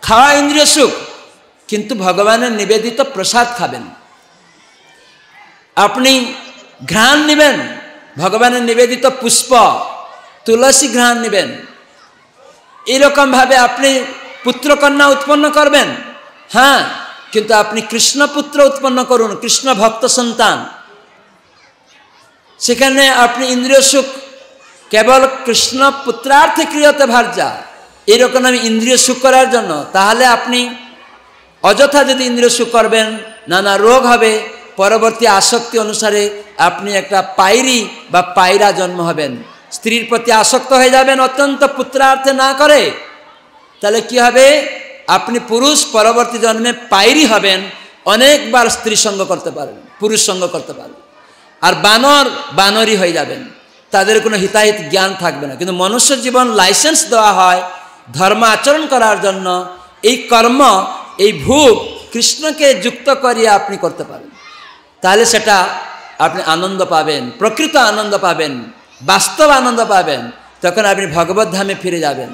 খাওয়া ইন্দ্রিয় সুখ, কিন্তু ভগবানের নিবেদিত প্রসাদ খাবেন। আপনি ঘ্রাণ নেবেন, ভগবানের নিবেদিত পুষ্প, তুলসী ঘ্রাণ নেবেন। এরকমভাবে আপনি পুত্রকন্যা উৎপন্ন করবেন, হ্যাঁ, কিন্তু আপনি কৃষ্ণপুত্র উৎপন্ন করুন, কৃষ্ণ ভক্ত সন্তান। সেখানে আপনি ইন্দ্রিয় সুখ কেবল কৃষ্ণ পুত্রার্থে ক্রিয়তে ভার্যা, এরকম আমি ইন্দ্রিয় সুখ করার জন্য, তাহলে আপনি অযথা যদি ইন্দ্রিয় সুখ করবেন, নানা রোগ হবে। পরবর্তী আসক্তি অনুসারে আপনি একটা পায়রি বা পায়রা জন্ম হবেন, স্ত্রীর প্রতি আসক্ত হয়ে যাবেন অত্যন্ত পুত্রার্থে না করে। তাহলে কি হবে, আপনি পুরুষ পরবর্তী জন্মে পায়রি হবেন, অনেকবার স্ত্রী সঙ্গ করতে পারবেন, পুরুষ সঙ্গ করতে পারবেন। আর বানরই হয়ে যাবেন, তাদের কোনো হিতাহিত জ্ঞান থাকবে না। কিন্তু মনুষ্য জীবন লাইসেন্স দেওয়া হয় ধর্ম আচরণ করার জন্য। এই কর্ম, এই ভোগ কৃষ্ণকে যুক্ত করিয়ে আপনি করতে পারেন, তাহলে সেটা আপনি আনন্দ পাবেন, প্রকৃত আনন্দ পাবেন, বাস্তব আনন্দ পাবেন। তখন আপনি ভগবত ধামে ফিরে যাবেন।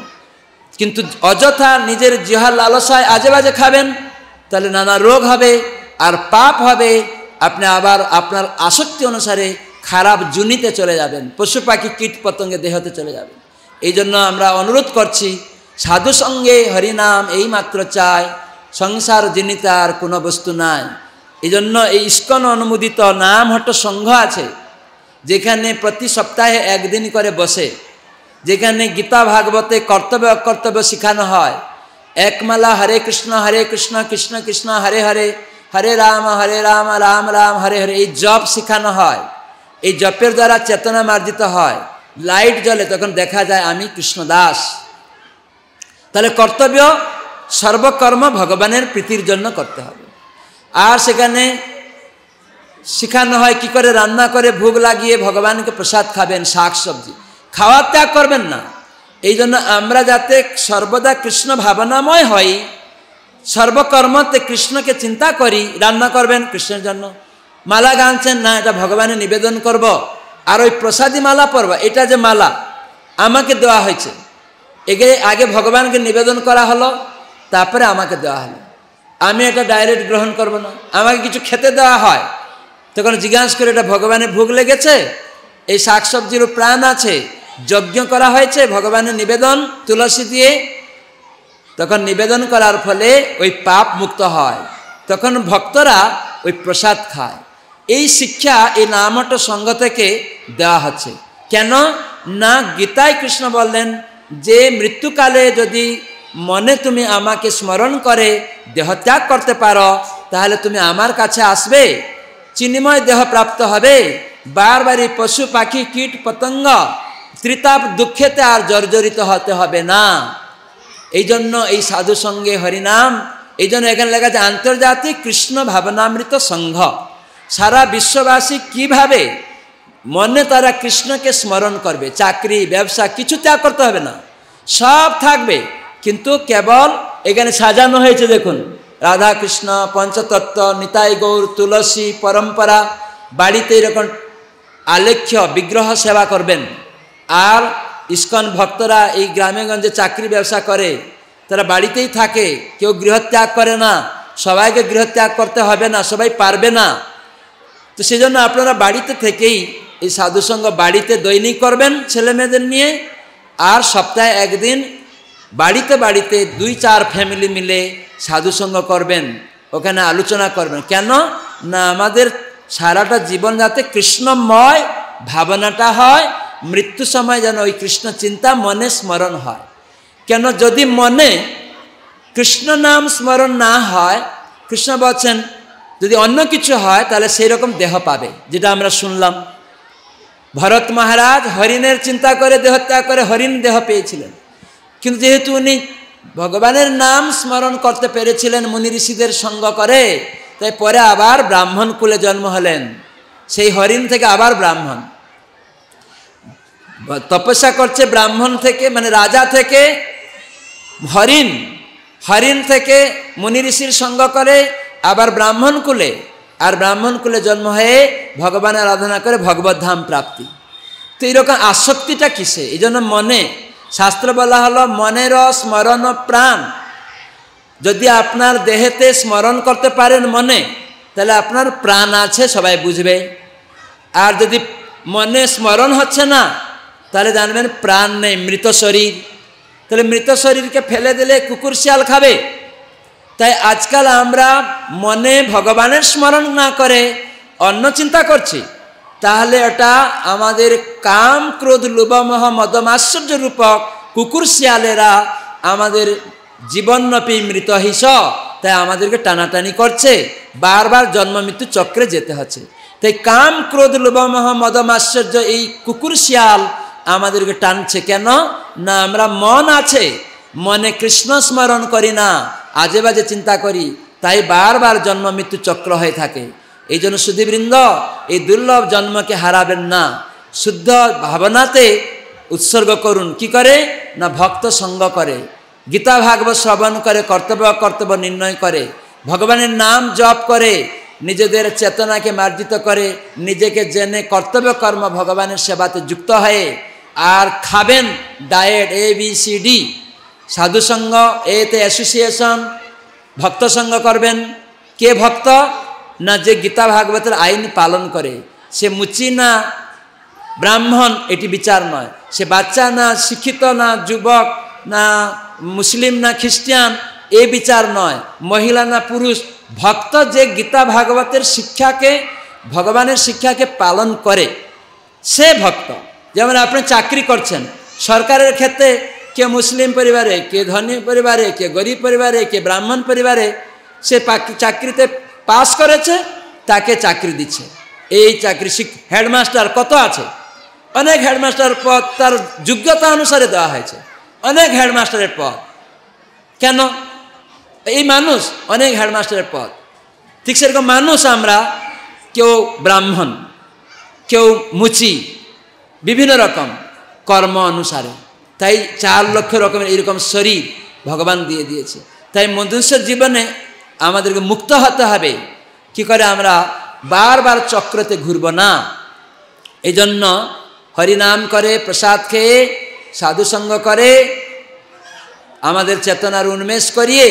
কিন্তু অযথা নিজের জিহার লালসায় আজে বাজে খাবেন, তাহলে নানা রোগ হবে আর পাপ হবে। আপনি আবার আপনার আসক্তি অনুসারে খারাপ জুনিতে চলে যাবেন, পশু পাখি কীট পতঙ্গে দেহতে চলে যাবেন। এই জন্য আমরা অনুরোধ করছি, সাধু সঙ্গে হরিনাম এই মাত্র চাই, সংসার জিনিতে আর কোনো বস্তু নাই। এই জন্য এই ইস্কন অনুমোদিত নামহট্ট সংঘ আছে, যেখানে প্রতি সপ্তাহে একদিন করে বসে, যেখানে গীতা ভাগবতে কর্তব্য অকর্তব্য শেখানো হয়। একমালা হরে কৃষ্ণ কৃষ্ণ কৃষ্ণ হরে হরে, হরে রাম রাম রাম হরে হরে, এই জপ শেখানো হয়। এই জপের দ্বারা চেতনা মার্জিত হয়, লাইট জ্বলে, তখন দেখা যায় আমি কৃষ্ণদাস। তাহলে কর্তব্য সর্বকর্ম ভগবানের প্রীতির জন্য করতে হবে। আর সেখানে শেখানো হয় কি করে রান্না করে ভোগ লাগিয়ে ভগবানকে প্রসাদ খাবেন, শাক সবজি খাওয়া ত্যাগ করবেন না। এই জন্য আমরা যাতে সর্বদা কৃষ্ণ ভাবনাময় হই, সর্বকর্মতে কৃষ্ণকে চিন্তা করি। রান্না করবেন কৃষ্ণের জন্য, মালা গানছেন না এটা ভগবানের নিবেদন করব, আর ওই প্রসাদী মালা পরব, এটা যে মালা আমাকে দেওয়া হয়েছে, আগে ভগবানকে নিবেদন করা হলো, তারপরে আমাকে দেওয়া হলো। আমি এটা ডাইরেক্ট গ্রহণ করব না, আমাকে কিছু খেতে দেওয়া হয়, তখন জিজ্ঞাসা করে এটা ভগবানের ভোগ লেগেছে, এই শাকসবজিরও প্রাণ আছে, যজ্ঞ করা হয়েছে ভগবানের নিবেদন তুলসী দিয়ে, তখন নিবেদন করার ফলে ওই পাপ মুক্ত হয়, তখন ভক্তরা ওই প্রসাদ খায়। এই শিক্ষা এই নামহট্ট সংঘ থেকে দেওয়া হচ্ছে। কেন না, গীতায় কৃষ্ণ বললেন যে মৃত্যুকালে যদি মনে তুমি আমাকে স্মরণ করে দেহত্যাগ করতে পারো, তাহলে তুমি আমার কাছে আসবে, চিন্ময় দেহ প্রাপ্ত হবে, বারবারই পশু পাখি কীট পতঙ্গ ত্রিতাপ দুঃখেতে আর জর্জরিত হতে হবে না। এই জন্য এই সাধু সঙ্গে হরিনাম, এই জন্য এখানে লেখা আছে আন্তর্জাতিক কৃষ্ণ ভাবনামৃত সংঘ। সারা বিশ্ববাসী কিভাবে মনে তারা কৃষ্ণকে স্মরণ করবে, চাকরি ব্যবসা কিছু ত্যাগ করতে হবে না, সব থাকবে, কিন্তু কেবল এখানে সাজানো হয়েছে দেখুন, রাধা কৃষ্ণ পঞ্চতত্ত্ব, নিতাই গৌর, তুলসী পরম্পরা। বাড়িতে এরকম আলেখ্য বিগ্রহ সেবা করবেন। আর ইস্কন ভক্তরা এই গ্রামে গঞ্জে চাকরি ব্যবসা করে, তারা বাড়িতেই থাকে, কেউ গৃহত্যাগ করে না। সবাইকে গৃহত্যাগ করতে হবে না, সবাই পারবে না। তো সেই জন্য আপনারা বাড়িতে থেকেই এই সাধুসঙ্গ বাড়িতে দৈনিক করবেন ছেলে মেয়েদের নিয়ে, আর সপ্তাহে একদিন বাড়িতে বাড়িতে 2-4 ফ্যামিলি মিলে সাধুসঙ্গ করবেন, ওখানে আলোচনা করবেন। কেন না, আমাদের সারাটা জীবন যাতে কৃষ্ণময় ভাবনাটা হয়, মৃত্যু সময় যেন ওই কৃষ্ণ চিন্তা মনে স্মরণ হয়। কেন, যদি মনে কৃষ্ণ নাম স্মরণ না হয়, কৃষ্ণ বলছেন যদি অন্য কিছু হয় তাহলে সেই রকম দেহ পাবে, যেটা আমরা শুনলাম। ভরত মহারাজ হরিণের চিন্তা করে দেহত্যাগ করে হরিণ দেহ পেয়েছিলেন, কিন্তু যেহেতু উনি ভগবানের নাম স্মরণ করতে পেরেছিলেন মুনি ঋষিদের সঙ্গ করে, তাই পরে আবার ব্রাহ্মণ কুলে জন্ম হলেন। সেই হরিণ থেকে আবার ব্রাহ্মণ, তপস্যা করছে ব্রাহ্মণ থেকে, মানে রাজা থেকে হরিণ, হরিণ থেকে মুনি ঋষির সঙ্গ করে আবার ব্রাহ্মণ কুলে, আর ব্রাহ্মণ কুলে জন্ম হয়ে ভগবানের আরাধনা করে ভগবত ধাম প্রাপ্তি। তো এইরকম আসক্তিটা কিসে? এই জন্য মনে, শাস্ত্র বলা হলো মনের স্মরণ প্রাণ। যদি আপনার দেহেতে স্মরণ করতে পারেন মনে, তাহলে আপনার প্রাণ আছে, সবাই বুঝবে। আর যদি মনে স্মরণ হচ্ছে না, তাহলে জানবেন প্রাণ নেই, মৃত শরীর। তাহলে মৃত শরীরকে ফেলে দিলে কুকুর শিয়াল খাবে। তাই আজকাল আমরা মনে ভগবানের স্মরণ না করে অন্য চিন্তা করছি, তাহলে এটা আমাদের কাম ক্রোধ লোভমোহ মদমাশ্চর্য রূপক কুকুর শিয়ালেরা আমাদের জীবনব্যাপী মৃত হিস, তাই আমাদেরকে টানাটানি করছে, বারবার জন্ম মৃত্যু চক্রে যেতে হচ্ছে। তাই কাম ক্রোধ লোভমোহ মদমাশ্চর্য এই কুকুর শিয়াল আমাদেরকে টানছে। কেন না, আমরা মন আছে, মনে কৃষ্ণ স্মরণ করি না, আজে বাজে চিন্তা করি, তাই বারবার জন্ম মৃত্যু চক্র হয়ে থাকে। এই জন্য সুধীবৃন্দ, এই দুর্লভ জন্মকে হারাবেন না, শুদ্ধ ভাবনাতে উৎসর্গ করুন। কি করে না ভক্ত সঙ্গ করে, গীতা ভাগবত শ্রবণ করে, কর্তব্য নির্ণয় করে, ভগবানের নাম জপ করে, নিজেদের চেতনাকে মার্জিত করে, নিজেকে জেনে কর্তব্য কর্ম ভগবানের সেবাতে যুক্ত হয়ে, আর খাবেন ডায়েট ABCD, সাধুসঙ্গ, এতে অ্যাসোসিয়েশন, ভক্ত সঙ্গ করবেন। কে ভক্ত না যে গীতা ভাগবতের আইন পালন করে, সে মুচি না ব্রাহ্মণ এটি বিচার নয়, সে বাচ্চা না শিক্ষিত না যুবক না মুসলিম না খ্রিস্টান এ বিচার নয়, মহিলা না পুরুষ, ভক্ত যে গীতা ভাগবতের শিক্ষাকে, ভগবানের শিক্ষাকে পালন করে সে ভক্ত। যেমন আপনি চাকরি করছেন সরকারের ক্ষেত্রে, কে মুসলিম পরিবারে, কে ধনী পরিবারে, কে গরিব পরিবারে, কে ব্রাহ্মণ পরিবারে, সে চাকরিতে পাস করেছে, তাকে চাকরি দিচ্ছে। এই চাকরি হেডমাস্টার কত আছে, অনেক হেডমাস্টার পদ তার যোগ্যতা অনুসারে দেওয়া হয়েছে, অনেক হেডমাস্টারের পদ। কেন? এই মানুষ অনেক হেডমাস্টারের পদ। ঠিক সেরকম মানুষ আমরা, কেউ ব্রাহ্মণ, কেউ মুচি, বিভিন্ন রকম কর্ম অনুসারে। তাই 4 লক্ষ রকমের এরকম শরীর ভগবান দিয়ে দিয়েছে। তাই মনুষ্য জীবনে আমাদেরকে মুক্ত হতে হবে। কি করে আমরা বারবার চক্রতে ঘুরব না। এই জন্য হরিনাম করে, প্রসাদ খেয়ে, সাধুসঙ্গ করে, আমাদের চেতনার উন্মেষ করিয়ে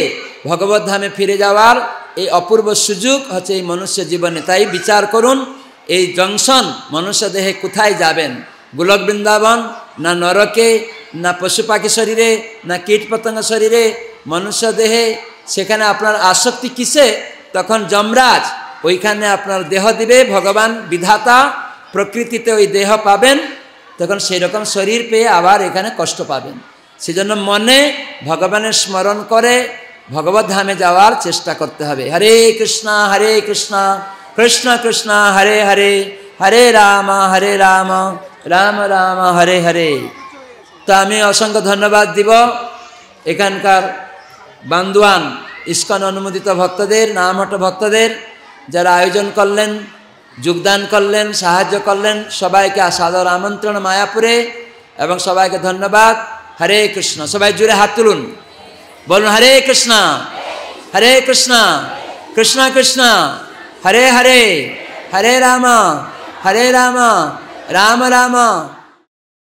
ভগবত ধামে ফিরে যাওয়ার এই অপূর্ব সুযোগ হচ্ছে এই মনুষ্য জীবনে। তাই বিচার করুন, এই জংশন মনুষ্য দেহে কোথায় যাবেন? গোলক বৃন্দাবন, না নরকে, না পশু পাখি শরীরে, না কীট পতঙ্গ শরীরে, মনুষ্য দেহে। সেখানে আপনার আসক্তি কিসে? তখন যমরাজ ওইখানে আপনার দেহ দিবে, ভগবান বিধাতা প্রকৃতিতে ওই দেহ পাবেন, তখন সেই রকম শরীর পেয়ে আবার এখানে কষ্ট পাবেন। সেজন্য মনে ভগবানের স্মরণ করে ভগবত ধামে যাওয়ার চেষ্টা করতে হবে। হরে কৃষ্ণ কৃষ্ণ কৃষ্ণ হরে হরে, হরে রাম রাম রাম হরে হরে। তো আমি অসংখ্য ধন্যবাদ দিব এখানকার বান্দোয়ান ইস্কন অনুমোদিত ভক্তদের, নামহট্ট ভক্তদের, যারা আয়োজন করলেন, যোগদান করলেন, সাহায্য করলেন, সবাইকে সাদর আমন্ত্রণ মায়াপুরে, এবং সবাইকে ধন্যবাদ। হরে কৃষ্ণ। সবাই জুড়ে হাত তুলুন, বলুন হরে কৃষ্ণ কৃষ্ণ কৃষ্ণ হরে হরে, হরে রাম রাম রাম